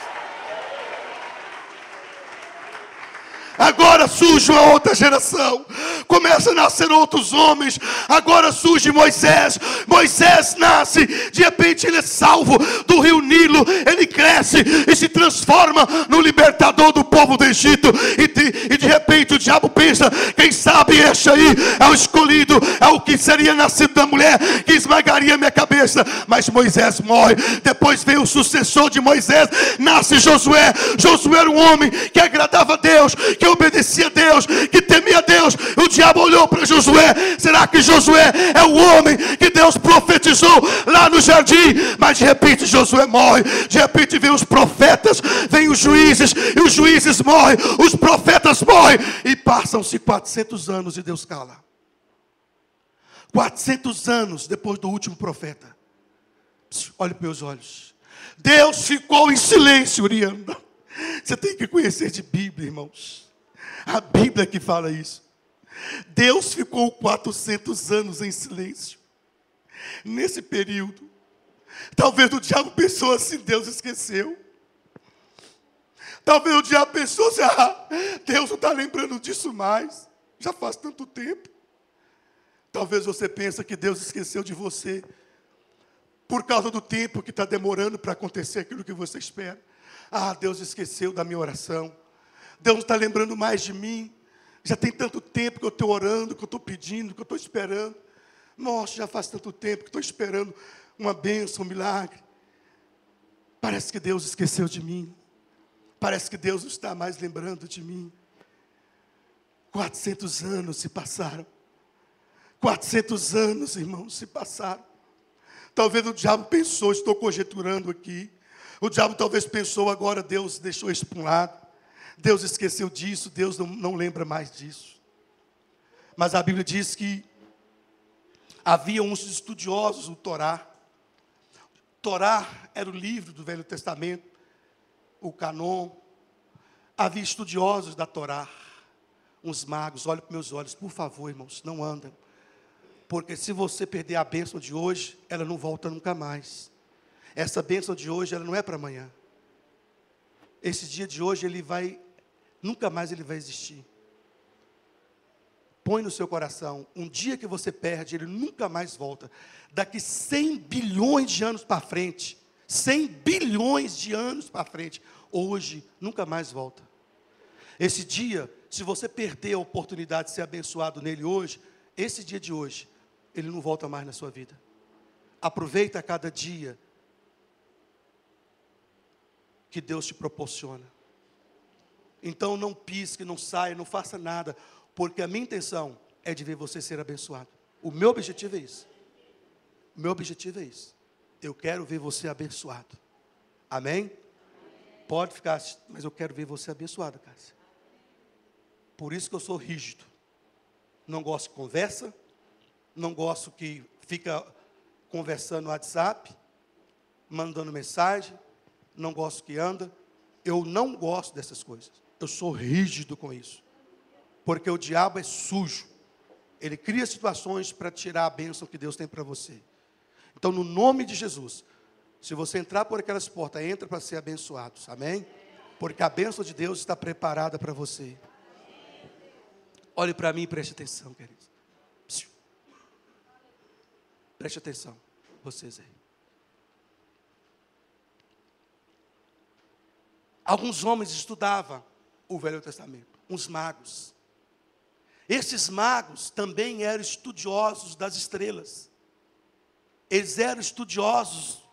Agora surge uma outra geração, começa a nascer outros homens. Agora surge Moisés. Moisés nasce, de repente ele é salvo do rio Nilo. Ele cresce e se transforma no libertador do povo do Egito. E de repente o diabo pensa, quem sabe este aí é o escolhido, é o que seria nascido da mulher, que esmagaria minha cabeça. Mas Moisés morre. Depois vem o sucessor de Moisés, nasce Josué. Josué era um homem que agradava a Deus, que obedecia a Deus, que temia a Deus. O diabo olhou para Josué. Será que Josué é o homem que Deus profetizou lá no jardim? Mas de repente Josué morre. De repente vem os profetas, vem os juízes, e os juízes morrem, os profetas morrem, e passam-se 400 anos e Deus cala. 400 anos depois do último profeta. Olhe para meus olhos. Deus ficou em silêncio, Urianda. Você tem que conhecer de Bíblia, irmãos. A Bíblia que fala isso. Deus ficou 400 anos em silêncio. Nesse período, talvez o diabo pensou assim, Deus esqueceu. Talvez o diabo pensou assim, Deus não está lembrando disso mais. Já faz tanto tempo. Talvez você pense que Deus esqueceu de você, por causa do tempo que está demorando para acontecer aquilo que você espera. Deus esqueceu da minha oração. Deus não está lembrando mais de mim. Já tem tanto tempo que eu estou orando, que eu estou pedindo, que eu estou esperando. Nossa, já faz tanto tempo que estou esperando uma bênção, um milagre. Parece que Deus esqueceu de mim. Parece que Deus não está mais lembrando de mim. 400 anos se passaram. 400 anos, irmãos, se passaram. Talvez o diabo pensou, estou conjecturando aqui. O diabo talvez pensou, agora Deus deixou isso para um lado. Deus esqueceu disso, Deus não lembra mais disso. Mas a Bíblia diz que havia uns estudiosos do Torá. Torá era o livro do Velho Testamento, o Canon. Havia estudiosos da Torá, uns magos. Olhe para meus olhos, por favor, irmãos, não andem. Porque se você perder a bênção de hoje, ela não volta nunca mais. Essa bênção de hoje, ela não é para amanhã. Esse dia de hoje, nunca mais ele vai existir. Põe no seu coração, um dia que você perde, ele nunca mais volta. Daqui 100 bilhões de anos para frente, 100 bilhões de anos para frente, hoje, nunca mais volta. Esse dia, se você perder a oportunidade de ser abençoado nele hoje, esse dia de hoje, ele não volta mais na sua vida. Aproveita cada dia que Deus te proporciona. Então não pisque, não saia, não faça nada, porque a minha intenção é de ver você ser abençoado. O meu objetivo é isso. O meu objetivo é isso. Eu quero ver você abençoado. Amém? Pode ficar, mas eu quero ver você abençoado, Cássia. Por isso que eu sou rígido. Não gosto que conversa, não gosto que fica conversando no WhatsApp, mandando mensagem, não gosto que anda. Eu não gosto dessas coisas. Eu sou rígido com isso. Porque o diabo é sujo. Ele cria situações para tirar a bênção que Deus tem para você. Então, no nome de Jesus, se você entrar por aquelas portas, entra para ser abençoado. Amém? Porque a bênção de Deus está preparada para você. Olhe para mim e preste atenção, queridos. Preste atenção, vocês aí. Alguns homens estudavam o Velho Testamento, uns magos. Esses magos também eram estudiosos das estrelas. Eles eram estudiosos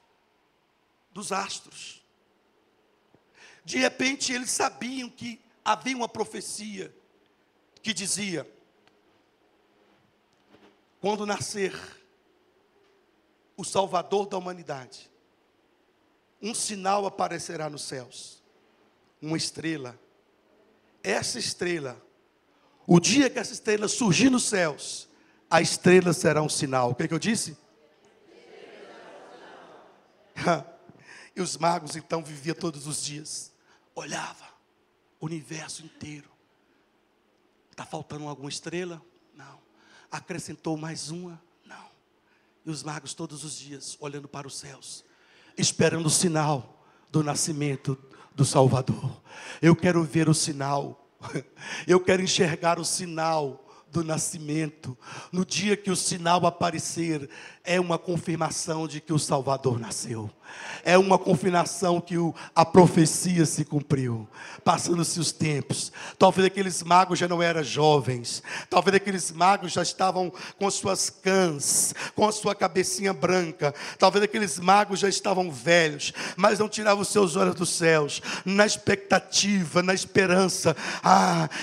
dos astros. De repente, eles sabiam que havia uma profecia que dizia: quando nascer o Salvador da humanidade, um sinal aparecerá nos céus. Uma estrela. Essa estrela, o dia que essa estrela surgir nos céus, a estrela será um sinal. O que eu disse? E os magos então viviam todos os dias. Olhava o universo inteiro. Está faltando alguma estrela? Não. Acrescentou mais uma? Não. E os magos todos os dias olhando para os céus, esperando o sinal do nascimento do Salvador. Eu quero ver o sinal. Eu quero enxergar o sinal do nascimento. No dia que o sinal aparecer, é uma confirmação de que o Salvador nasceu. É uma confirmação que a profecia se cumpriu. Passando-se os tempos, talvez aqueles magos já não eram jovens, talvez aqueles magos já estavam com suas cãs, com a sua cabecinha branca, talvez aqueles magos já estavam velhos, mas não tiravam os seus olhos dos céus, na expectativa, na esperança.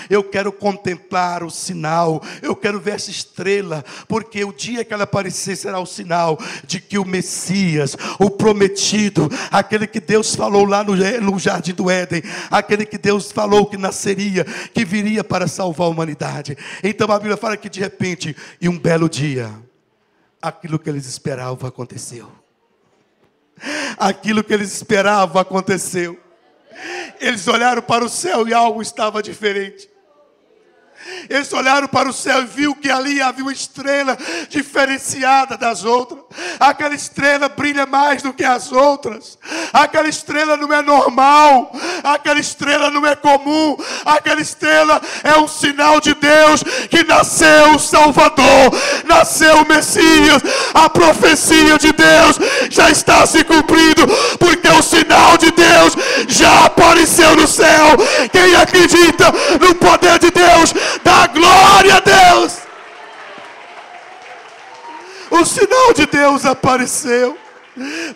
Eu quero contemplar o sinal, eu quero ver essa estrela, porque o dia que ela aparecer será o sinal de que o Messias, o prometido, aquele que Deus falou lá no jardim do Éden, aquele que Deus falou que nasceria, que viria para salvar a humanidade. Então a Bíblia fala que de repente, em um belo dia, aquilo que eles esperavam aconteceu. Aquilo que eles esperavam aconteceu. Eles olharam para o céu e algo estava diferente. Eles olharam para o céu e viram que ali havia uma estrela diferenciada das outras. Aquela estrela brilha mais do que as outras. Aquela estrela não é normal. Aquela estrela não é comum. Aquela estrela é um sinal de Deus que nasceu o Salvador, nasceu o Messias. A profecia de Deus já está se cumprindo, porque o sinal de Deus já apareceu no céu. Quem acredita no poder de Deus, dá glória a Deus. O sinal de Deus apareceu.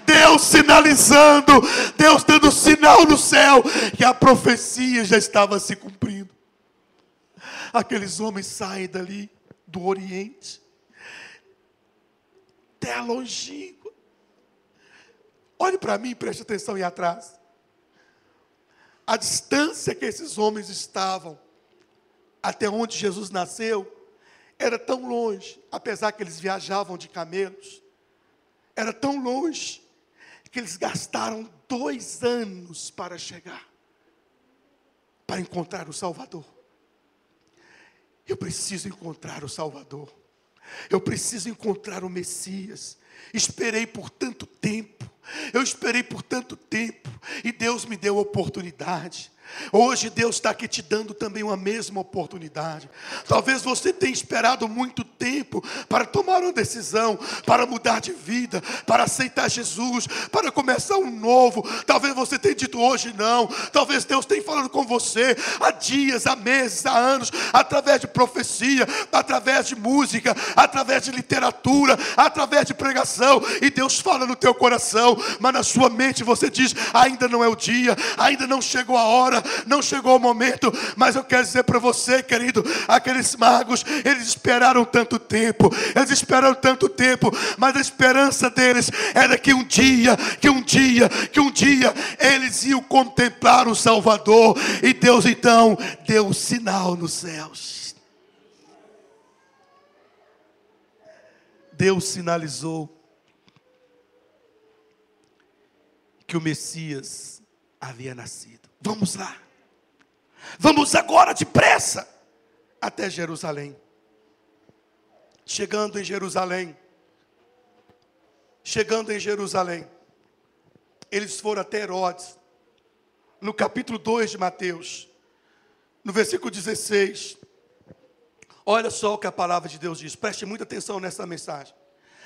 Deus sinalizando, Deus dando sinal no céu que a profecia já estava se cumprindo. Aqueles homens saem dali do Oriente, terra longínqua. Olhe para mim, preste atenção aí atrás. A distância que esses homens estavam até onde Jesus nasceu era tão longe, apesar que eles viajavam de camelos, era tão longe que eles gastaram 2 anos para chegar, para encontrar o Salvador. Eu preciso encontrar o Salvador. Eu preciso encontrar o Messias. Esperei por tanto tempo. Eu esperei por tanto tempo. E Deus me deu a oportunidade. Hoje Deus está aqui te dando também uma mesma oportunidade. Talvez você tenha esperado muito tempo para tomar uma decisão, para mudar de vida, para aceitar Jesus, para começar um novo. Talvez você tenha dito hoje não. Talvez Deus tenha falado com você há dias, há meses, há anos, através de profecia, através de música, através de literatura, através de pregação. E Deus fala no teu coração, mas na sua mente você diz: ainda não é o dia, ainda não chegou a hora, não chegou o momento. Mas eu quero dizer para você, querido, aqueles magos, eles esperaram tanto tempo, mas a esperança deles era que um dia eles iam contemplar o Salvador. E Deus então deu um sinal nos céus. Deus sinalizou que o Messias havia nascido. Vamos lá. Vamos agora depressa até Jerusalém. Chegando em Jerusalém, eles foram até Herodes. No capítulo 2 de Mateus, no versículo 16, olha só o que a palavra de Deus diz. Preste muita atenção nessa mensagem.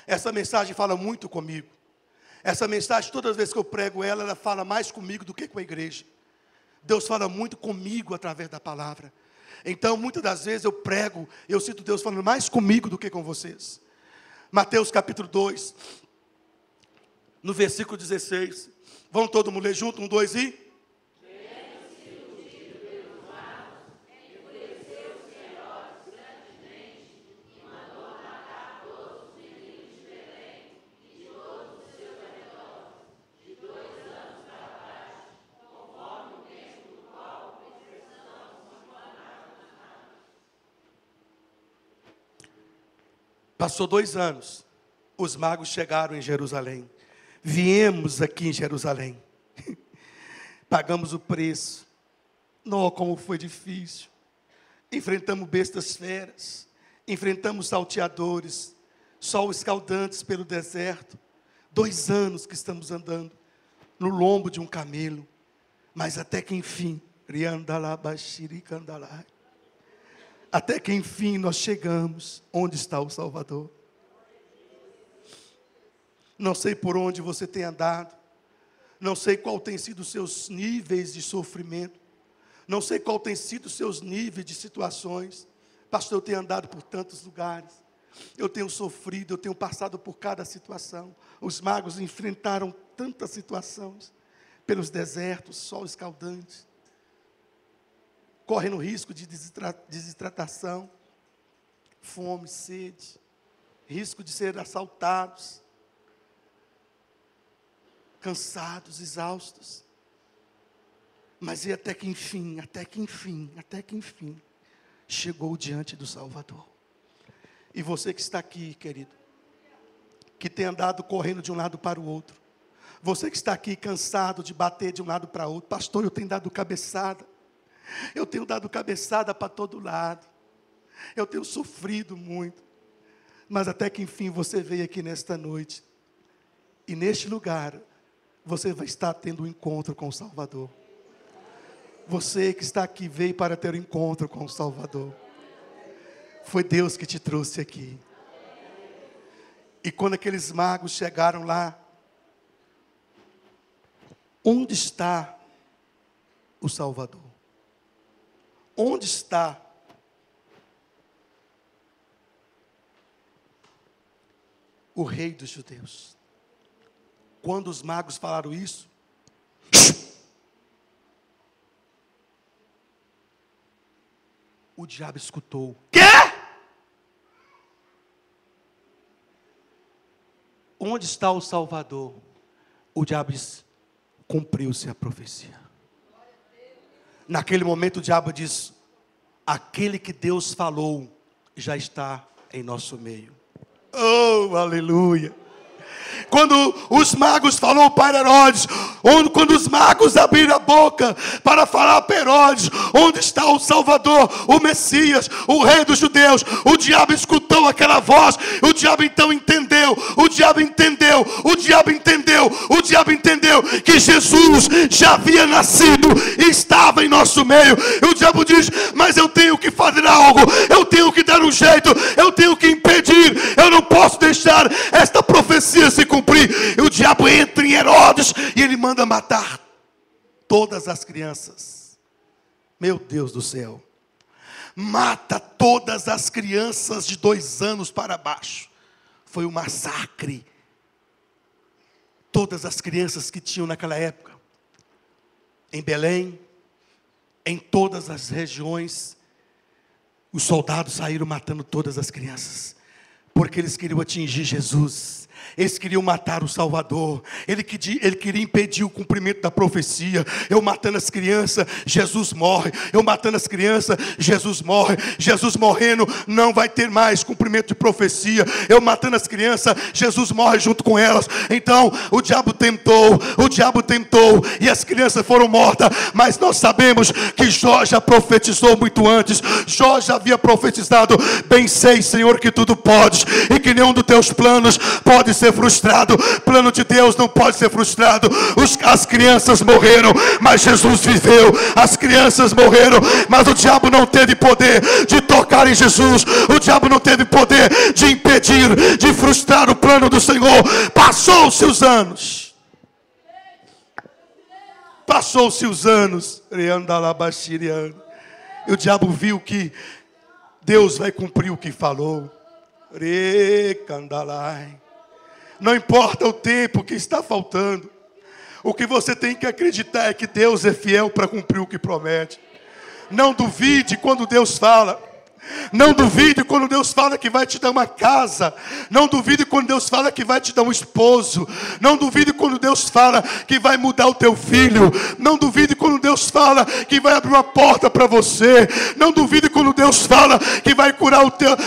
Essa mensagem fala muito comigo. Essa mensagem, todas as vezes que eu prego ela fala mais comigo do que com a igreja. Deus fala muito comigo através da palavra. Então, muitas das vezes eu prego, eu sinto Deus falando mais comigo do que com vocês. Mateus capítulo 2, no versículo 16. Vamos todo mundo ler junto? 1, 2 e... Passou 2 anos, os magos chegaram em Jerusalém. Viemos aqui em Jerusalém, pagamos o preço. Não, como foi difícil. Enfrentamos bestas feras, enfrentamos salteadores, sol escaldantes pelo deserto. 2 anos que estamos andando no lombo de um camelo, mas até que enfim, até que enfim nós chegamos onde está o Salvador. Não sei por onde você tem andado, não sei qual tem sido os seus níveis de sofrimento, não sei qual tem sido os seus níveis de situações. Pastor, eu tenho andado por tantos lugares, eu tenho sofrido, eu tenho passado por cada situação. Os magos enfrentaram tantas situações, pelos desertos, sol escaldante, correm no risco de desidratação, fome, sede, risco de ser assaltados, cansados, exaustos. Mas e até que enfim, chegou diante do Salvador. E você que está aqui, querido, que tem andado correndo de um lado para o outro, você que está aqui cansado de bater de um lado para o outro, pastor, eu tenho dado cabeçada para todo lado, eu tenho sofrido muito, mas até que enfim você veio aqui nesta noite, e neste lugar, você vai estar tendo um encontro com o Salvador. Você que está aqui veio para ter um encontro com o Salvador. Foi Deus que te trouxe aqui. E quando aqueles magos chegaram lá, onde está o Salvador? Onde está o Rei dos Judeus? Quando os magos falaram isso, o diabo escutou. Quê? Onde está o Salvador? O diabo disse, cumpriu-se a profecia. Naquele momento o diabo diz, aquele que Deus falou já está em nosso meio. Oh, aleluia. Quando os magos falaram para Herodes, quando os magos abriram a boca para falar para Herodes, onde está o Salvador, o Messias, o Rei dos Judeus, o diabo escutou aquela voz, o diabo então entendeu que Jesus já havia nascido e estava em nosso meio. E o diabo diz, mas eu tenho que fazer algo, eu tenho que dar um jeito, eu tenho que impedir, eu não posso deixar esta profecia se cumprir. E o diabo entra em Herodes e ele manda matar todas as crianças. Meu Deus do céu, mata todas as crianças de 2 anos para baixo. Foi um massacre. Todas as crianças que tinham naquela época, em Belém, em todas as regiões, os soldados saíram matando todas as crianças, porque eles queriam atingir Jesus. Eles queriam matar o Salvador. Ele queria impedir o cumprimento da profecia. Eu matando as crianças, Jesus morre. Eu matando as crianças, Jesus morre. Jesus morrendo, não vai ter mais cumprimento de profecia. Eu matando as crianças, Jesus morre junto com elas. Então o diabo tentou, e as crianças foram mortas. Mas nós sabemos que Jó já profetizou muito antes. Jó já havia profetizado: bem sei, Senhor, que tudo podes, e que nenhum dos teus planos pode ser frustrado. Plano de Deus não pode ser frustrado. As crianças morreram, mas Jesus viveu. As crianças morreram, mas o diabo não teve poder de tocar em Jesus. O diabo não teve poder de impedir, de frustrar o plano do Senhor. Passou-se os anos. E o diabo viu que Deus vai cumprir o que falou. Não importa o tempo que está faltando, o que você tem que acreditar é que Deus é fiel para cumprir o que promete. Não duvide quando Deus fala. Não duvide quando Deus fala que vai te dar uma casa. Não duvide quando Deus fala que vai te dar um esposo. Não duvide quando Deus fala que vai mudar o teu filho. Não duvide quando Deus fala que vai abrir uma porta para você. Não duvide quando Deus fala que vai curar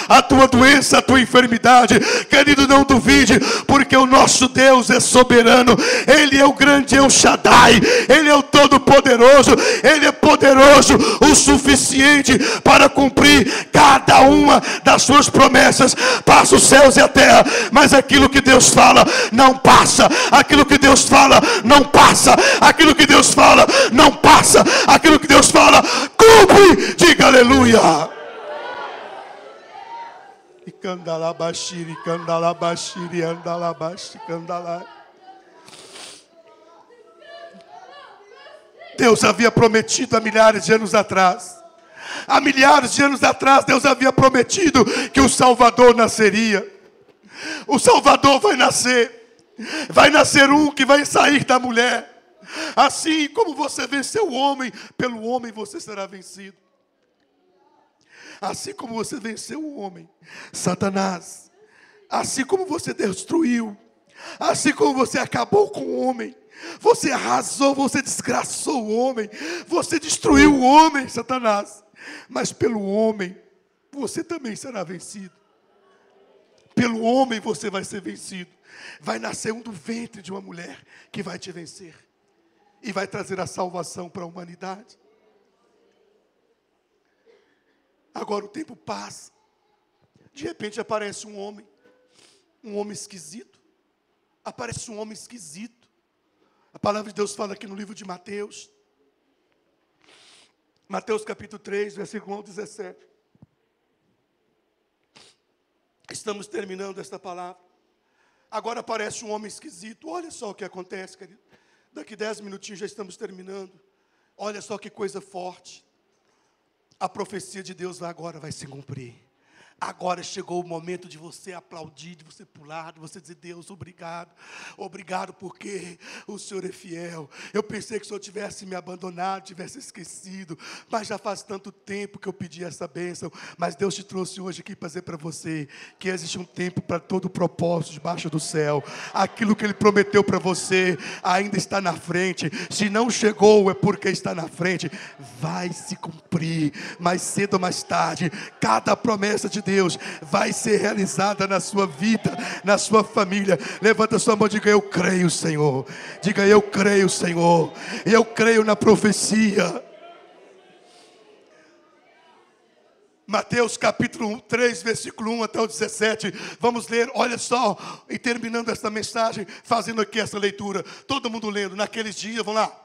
a tua doença, a tua enfermidade. Querido, não duvide, porque o nosso Deus é soberano. Ele é o grande El Shaddai. Ele é o Todo-Poderoso. Ele é poderoso o suficiente para cumprir cada uma das suas promessas. Passa os céus e a terra, mas aquilo que Deus fala não passa. Aquilo que Deus fala não passa. Aquilo que Deus fala não passa. Aquilo que Deus fala cumpre. Diga aleluia. E candalabashiri, candalabashiri, andalabashi, candalai. Deus havia prometido há milhares de anos atrás. Há milhares de anos atrás, Deus havia prometido que o Salvador nasceria. O Salvador vai nascer. Vai nascer um que vai sair da mulher. Assim como você venceu o homem, pelo homem você será vencido. Assim como você venceu o homem, Satanás. Assim como você destruiu. Assim como você acabou com o homem. Você arrasou, você desgraçou o homem. Você destruiu o homem, Satanás. Mas pelo homem, você também será vencido. Pelo homem você vai ser vencido. Vai nascer um do ventre de uma mulher que vai te vencer. E vai trazer a salvação para a humanidade. Agora o tempo passa. De repente aparece um homem esquisito. Aparece um homem esquisito. A palavra de Deus fala aqui no livro de Mateus. Mateus capítulo 3, versículo 1 ao 17. Estamos terminando esta palavra. Agora aparece um homem esquisito. Olha só o que acontece, querido. Daqui 10 minutinhos já estamos terminando. Olha só que coisa forte. A profecia de Deus agora vai se cumprir. Agora chegou o momento de você aplaudir, de você pular, de você dizer: Deus, obrigado. Obrigado porque o Senhor é fiel. Eu pensei que o Senhor tivesse me abandonado, tivesse esquecido. Mas já faz tanto tempo que eu pedi essa bênção. Mas Deus te trouxe hoje aqui para dizer para você que existe um tempo para todo propósito debaixo do céu. Aquilo que Ele prometeu para você ainda está na frente. Se não chegou é porque está na frente. Vai se cumprir. Mais cedo ou mais tarde, cada promessa de Deus vai ser realizada na sua vida, na sua família. Levanta sua mão e diga: eu creio, Senhor. Diga: eu creio, Senhor. Eu creio na profecia. Mateus capítulo 3, versículo 1 até o 17. Vamos ler, olha só. E terminando esta mensagem, fazendo aqui essa leitura. Todo mundo lendo. Naqueles dias, vamos lá.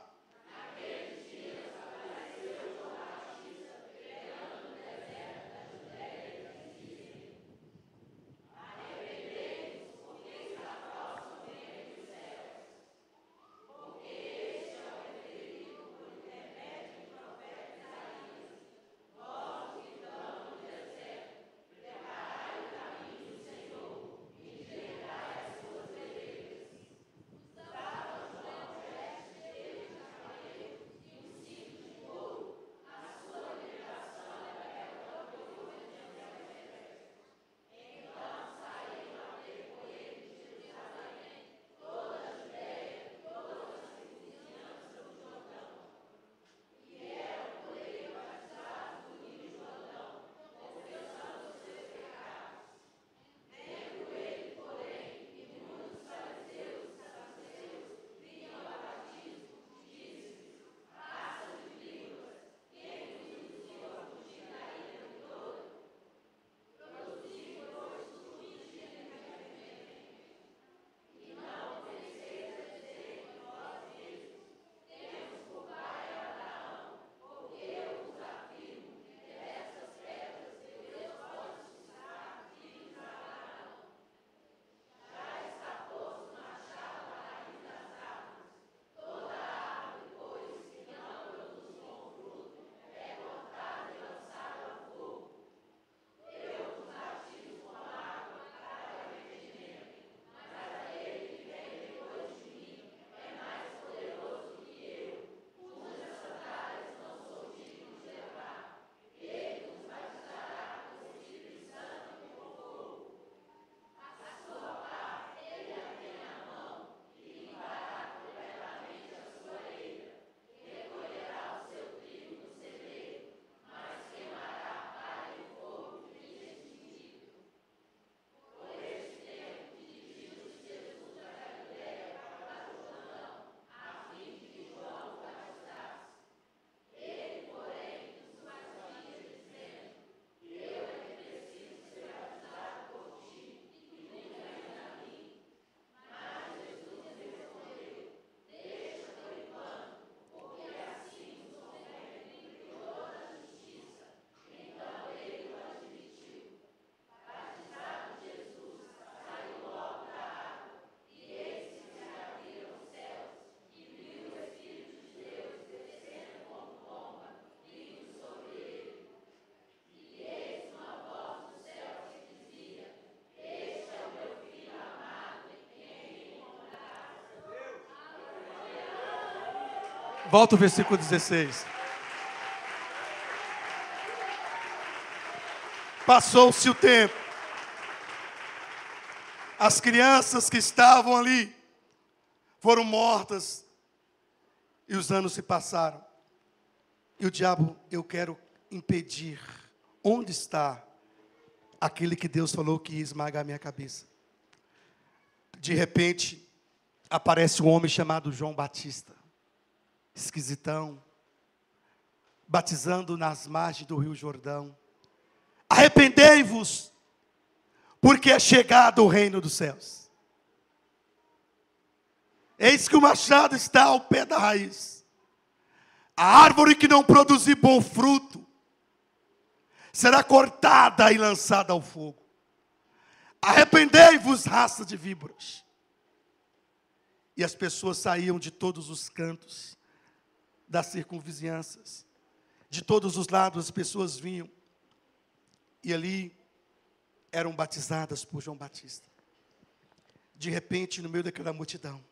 Volta o versículo 16. Passou-se o tempo. As crianças que estavam ali foram mortas. E os anos se passaram. E o diabo, eu quero impedir. Onde está aquele que Deus falou que ia esmagar a minha cabeça? De repente, aparece um homem chamado João Batista. Esquisitão. Batizando nas margens do Rio Jordão. Arrependei-vos, porque é chegado o reino dos céus. Eis que o machado está ao pé da raiz. A árvore que não produzir bom fruto será cortada e lançada ao fogo. Arrependei-vos, raça de víboras. E as pessoas saíam de todos os cantos das circunvizinhanças. De todos os lados as pessoas vinham. E ali eram batizadas por João Batista. De repente, no meio daquela multidão,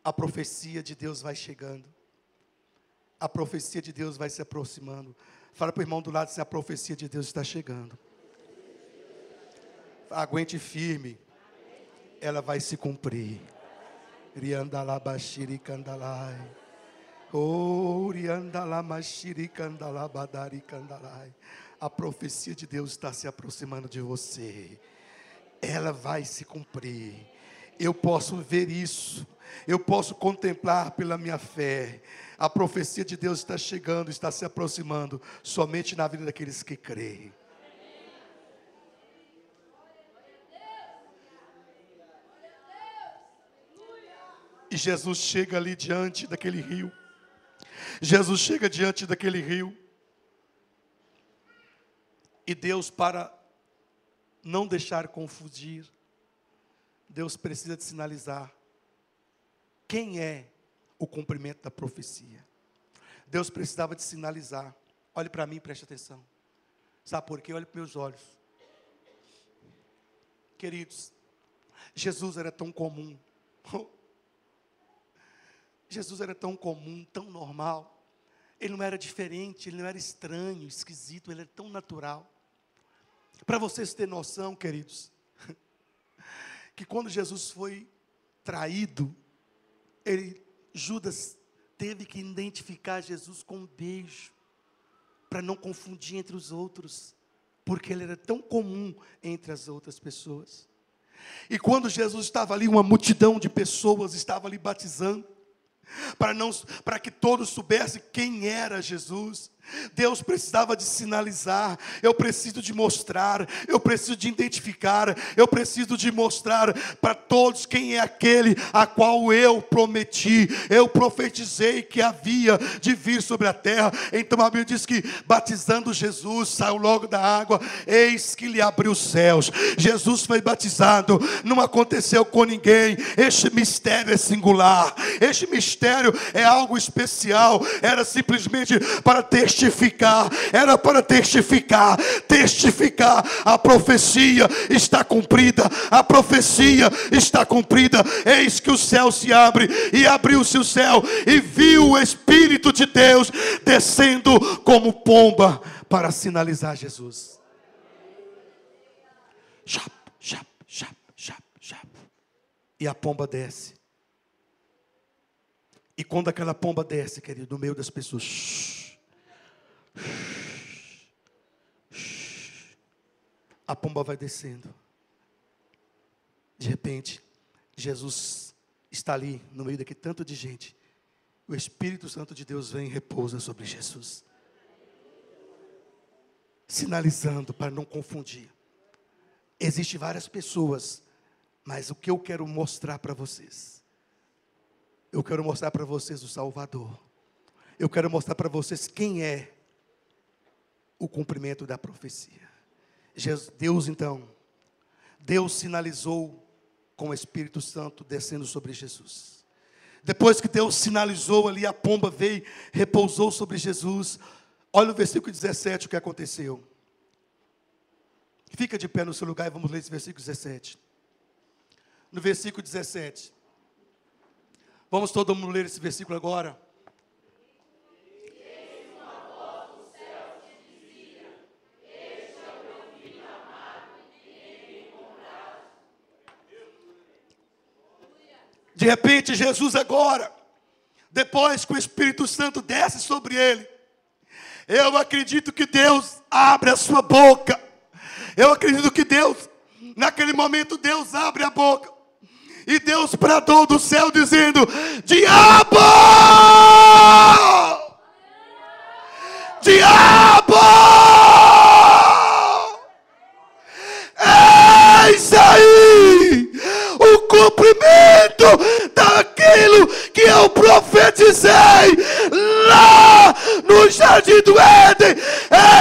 a profecia de Deus vai chegando. A profecia de Deus vai se aproximando. Fala para o irmão do lado se a profecia de Deus está chegando. Aguente firme. Ela vai se cumprir. Riandalabashiri candalai. Oh, riandalamashiri candalabadari candalai. A profecia de Deus está se aproximando de você. Ela vai se cumprir. Eu posso ver isso. Eu posso contemplar pela minha fé. A profecia de Deus está chegando, está se aproximando. Somente na vida daqueles que creem. E Jesus chega ali diante daquele rio. Jesus chega diante daquele rio. E Deus, para não deixar confundir, Deus precisa de sinalizar quem é o cumprimento da profecia. Deus precisava de sinalizar. Olhe para mim, preste atenção. Sabe por quê? Olhe para meus olhos. Queridos, Jesus era tão comum. Jesus era tão comum, tão normal. Ele não era diferente, ele não era estranho, esquisito, ele era tão natural. Para vocês terem noção, queridos, que quando Jesus foi traído, Judas teve que identificar Jesus com um beijo, para não confundir entre os outros, porque ele era tão comum entre as outras pessoas. E quando Jesus estava ali, uma multidão de pessoas estava ali batizando, para que todos soubessem quem era Jesus. Deus precisava de sinalizar. Eu preciso de mostrar, eu preciso de identificar, eu preciso de mostrar para todos quem é aquele a qual eu prometi, eu profetizei que havia de vir sobre a terra. Então a Bíblia diz que batizando Jesus, saiu logo da água, eis que lhe abriu os céus. Jesus foi batizado, não aconteceu com ninguém. Este mistério é singular, este mistério é algo especial. Era simplesmente para testificar, era para testificar. A profecia está cumprida, a profecia está cumprida. Eis que o céu se abre, e abriu-se o céu, e viu o Espírito de Deus descendo como pomba, para sinalizar Jesus. Chap, chap, chap, chap, chap. E a pomba desce. E quando aquela pomba desce, querido, no meio das pessoas, a pomba vai descendo. De repente, Jesus está ali, no meio daquele tanto de gente. O Espírito Santo de Deus vem e repousa sobre Jesus, sinalizando para não confundir. Existem várias pessoas, mas o que eu quero mostrar para vocês, eu quero mostrar para vocês o Salvador. Eu quero mostrar para vocês quem é o cumprimento da profecia. Deus então, Deus sinalizou com o Espírito Santo descendo sobre Jesus. Depois que Deus sinalizou ali, a pomba veio, repousou sobre Jesus. Olha o versículo 17, o que aconteceu. Fica de pé no seu lugar e vamos ler esse versículo 17. No versículo 17. Vamos todo mundo ler esse versículo agora. De repente, Jesus agora, depois que o Espírito Santo desce sobre ele, eu acredito que Deus abre a sua boca. Eu acredito que Deus, naquele momento, Deus abre a boca. E Deus bradou do céu dizendo: diabo! Diabo! Eis aí o cumprimento daquilo que eu profetizei lá no jardim do Éden.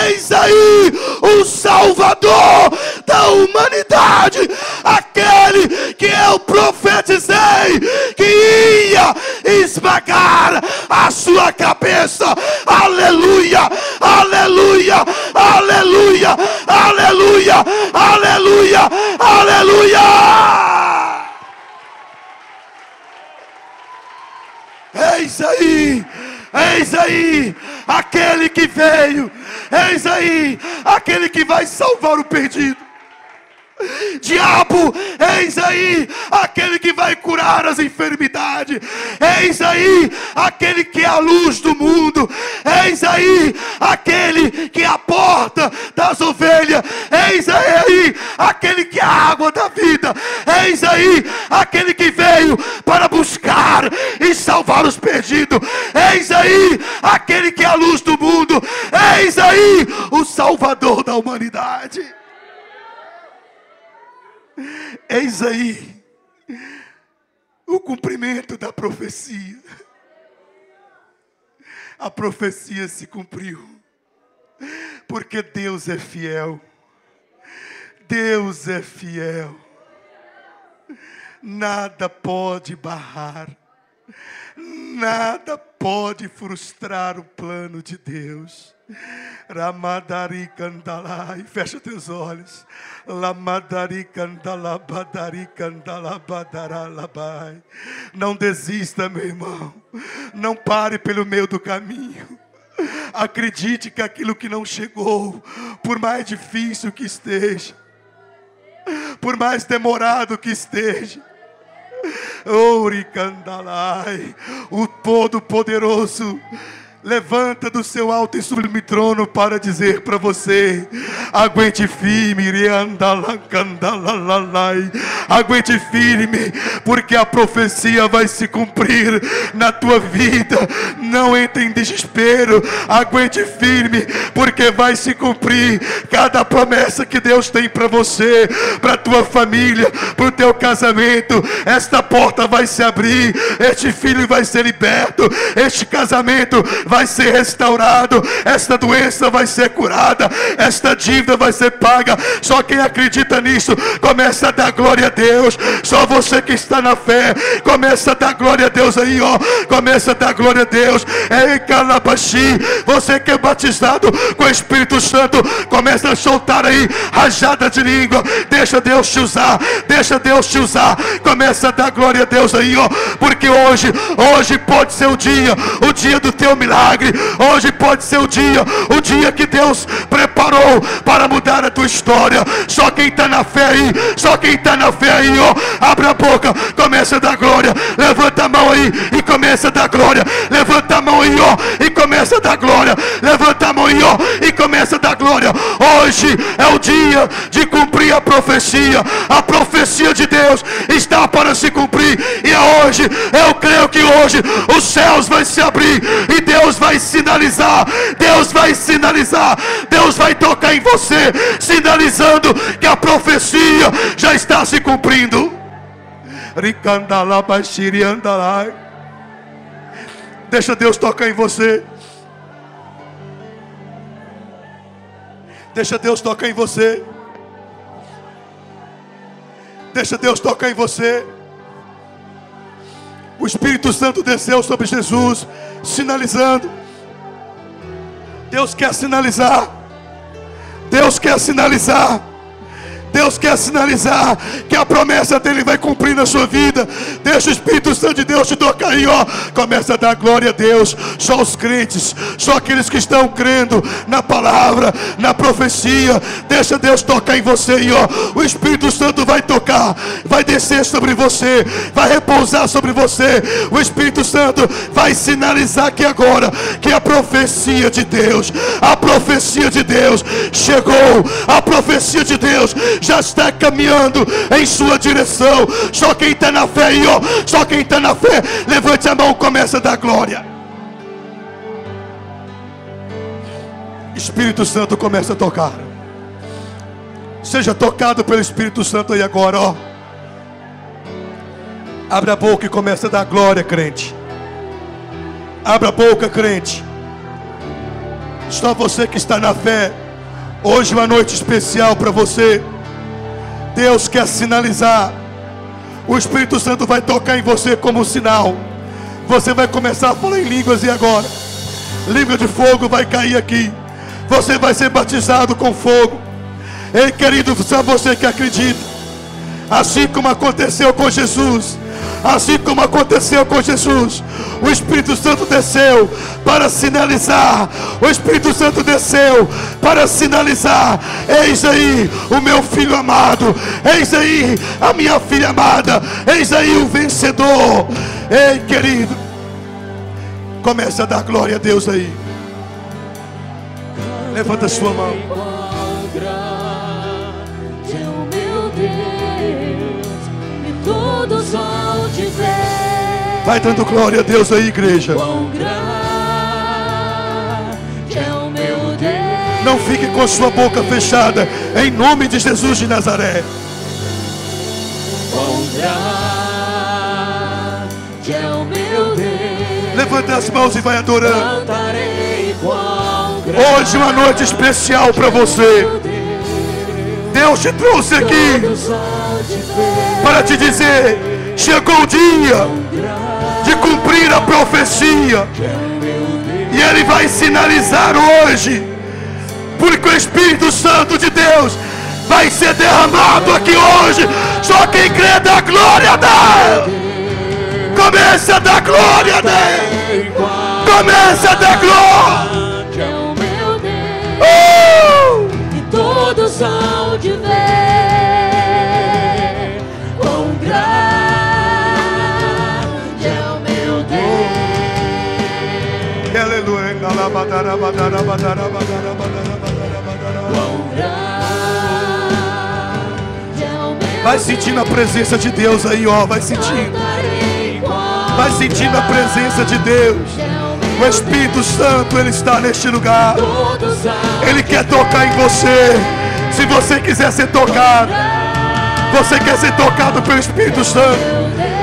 Eis aí o Salvador da humanidade, aquele que eu profetizei que ia esmagar a sua cabeça. Aleluia, aleluia, aleluia, aleluia, aleluia, aleluia. Eis aí aquele que veio, eis aí aquele que vai salvar o perdido. Diabo, eis aí aquele que vai curar as enfermidades. Eis aí aquele que é a luz do mundo. Eis aí aquele que é a porta das ovelhas. Eis aí aquele que é a água da vida. Eis aí aquele que veio para buscar e salvar os perdidos. Eis aí aquele que é a luz do mundo. Eis aí o Salvador da humanidade. Eis aí o cumprimento da profecia. A profecia se cumpriu, porque Deus é fiel. Deus é fiel. Nada pode barrar, nada pode frustrar o plano de Deus. Ramadari Kandalai, fecha teus olhos. Lamadari Kandala Badari Kandala Badara Labai. Não desista, meu irmão. Não pare pelo meio do caminho. Acredite que aquilo que não chegou, por mais difícil que esteja, por mais demorado que esteja, Orikandalai, o Todo-Poderoso levanta do seu alto e sublime trono para dizer para você: aguente firme, aguente firme, porque a profecia vai se cumprir na tua vida. Não entre em desespero, aguente firme, porque vai se cumprir cada promessa que Deus tem para você, para tua família, para o teu casamento. Esta porta vai se abrir, este filho vai ser liberto, este casamento vai ser restaurado, esta doença vai ser curada, esta dívida vai ser paga. Só quem acredita nisso começa a dar glória a Deus. Só você que está na fé começa a dar glória a Deus aí, ó. Começa a dar glória a Deus. Ei, Calabaxi, você que é batizado com o Espírito Santo, começa a soltar aí rajada de língua. Deixa Deus te usar, deixa Deus te usar. Começa a dar glória a Deus aí, ó, porque hoje pode ser o dia do teu milagre. Hoje pode ser o dia que Deus preparou para mudar a tua história. Só quem está na fé aí, só quem está na fé aí, ó, abre a boca, começa a dar glória. Levanta a mão aí e começa a dar glória. Levanta a mão aí, ó, e começa a dar glória. Levanta a mão aí, ó, e começa a dar glória. Hoje é o dia de cumprir a profecia. A profecia de Deus está para se cumprir. E é hoje, eu creio que hoje os céus vão se abrir e Deus vai sinalizar. Deus vai sinalizar. Deus vai tocar em você, sinalizando que a profecia já está se cumprindo. Deixa Deus tocar em você. Deixa Deus tocar em você. Deixa Deus tocar em você. O Espírito Santo desceu sobre Jesus, sinalizando. Deus quer sinalizar. Deus quer sinalizar. Deus quer sinalizar que a promessa dele vai cumprir na sua vida. Deixa o Espírito Santo de Deus te tocar aí, ó. Começa a dar glória a Deus. Só os crentes, só aqueles que estão crendo na palavra, na profecia. Deixa Deus tocar em você aí, ó. O Espírito Santo vai tocar, vai descer sobre você, vai repousar sobre você. O Espírito Santo vai sinalizar aqui agora que a profecia de Deus, a profecia de Deus chegou. A profecia de Deus já está caminhando em sua direção. Só quem está na fé aí, ó. Só quem está na fé, levante a mão, começa a dar glória. Espírito Santo começa a tocar. Seja tocado pelo Espírito Santo aí agora, ó. Abre a boca e começa a dar glória, crente. Abra a boca, crente. Só você que está na fé. Hoje é uma noite especial para você. Deus quer sinalizar. O Espírito Santo vai tocar em você como sinal. Você vai começar a falar em línguas e agora língua de fogo vai cair aqui. Você vai ser batizado com fogo. Ei, querido, só você que acredita. Assim como aconteceu com Jesus, assim como aconteceu com Jesus, o Espírito Santo desceu para sinalizar. O Espírito Santo desceu para sinalizar. Eis aí o meu filho amado. Eis aí a minha filha amada. Eis aí o vencedor. Ei, querido, comece a dar glória a Deus aí. Levanta a sua mão. Vai dando glória a Deus aí, igreja. Não fique com sua boca fechada, em nome de Jesus de Nazaré. Levanta as mãos e vai adorando. Hoje é uma noite especial para você. Deus te trouxe aqui para te dizer: chegou o dia de cumprir a profecia. E Ele vai sinalizar hoje, porque o Espírito Santo de Deus vai ser derramado aqui hoje. Só quem crê dá glória a Deus. Comece a dar glória a Deus. Comece a dar glória. E todos hão de ver quão grande é o meu Deus. Aleluia. Vai sentindo a presença de Deus aí, ó. Vai sentindo. Vai sentindo a presença de Deus. O Espírito Santo, Ele está neste lugar. Ele quer tocar em você. Se você quiser ser tocado, você quer ser tocado pelo Espírito Santo,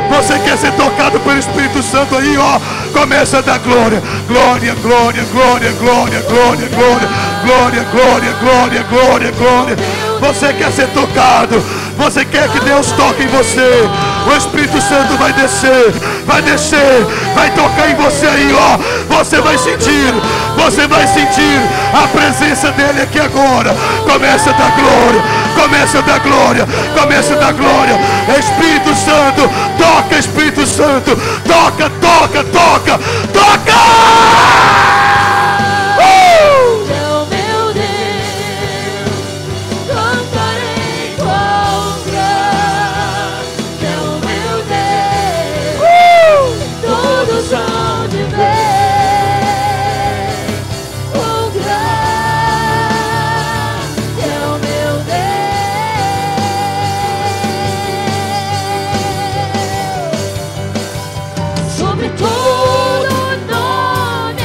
você quer ser tocado pelo Espírito Santo aí, ó. Começa a dar glória. Glória, glória, glória, glória, glória, glória, glória, glória, glória, glória, glória. Você quer ser tocado. Você quer que Deus toque em você. O Espírito Santo vai descer, vai tocar em você aí, ó. Você vai sentir a presença dele aqui agora. Começa a dar glória, começa a dar glória, começa a dar glória. Espírito Santo, toca, Espírito Santo, toca, toca, toca, toca! Sobre todo nome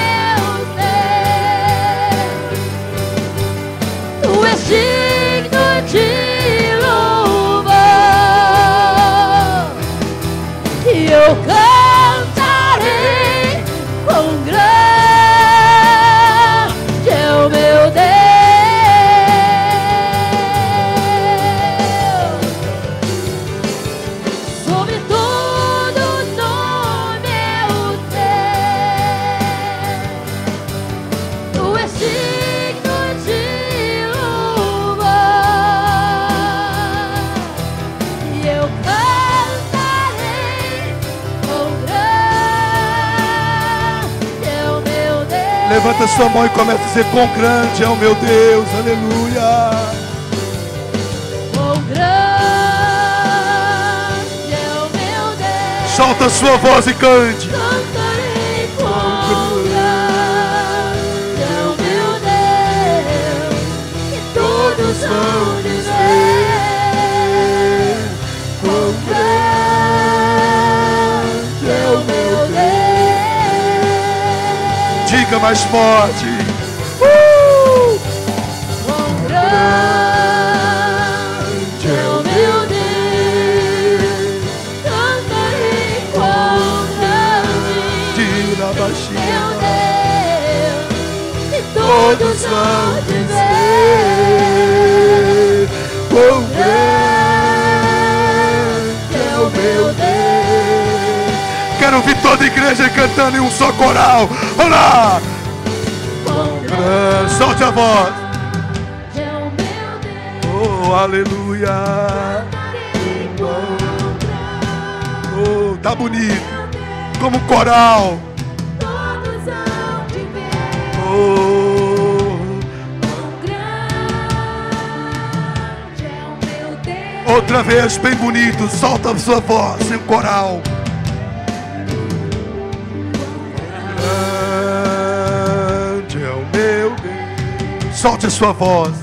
Levanta sua mão e começa a dizer: quão grande é o meu Deus, aleluia. Quão grande é o meu Deus. Solta a sua voz e cante. Cantarei quão grande é o meu Deus, e todos vão dizer: quão grande é o meu Deus. Diga mais forte. Quão grande é o meu Deus, cantarei quão grande Tira a é baixinha. meu Deus, e todos vão dizer: Quão grande é o meu Deus. Quero ouvir toda a igreja cantando em um só coral. Olá! Quão Solte a voz. grande é o meu Deus, Oh, aleluia. cantarei quão grande Oh, tá bonito. é o meu Deus. Como um coral. Todos hão de ver Oh, quão grande é o meu Deus. outra vez, bem bonito. Solta a sua voz em um coral. Grande é o meu Deus. Solte a sua voz.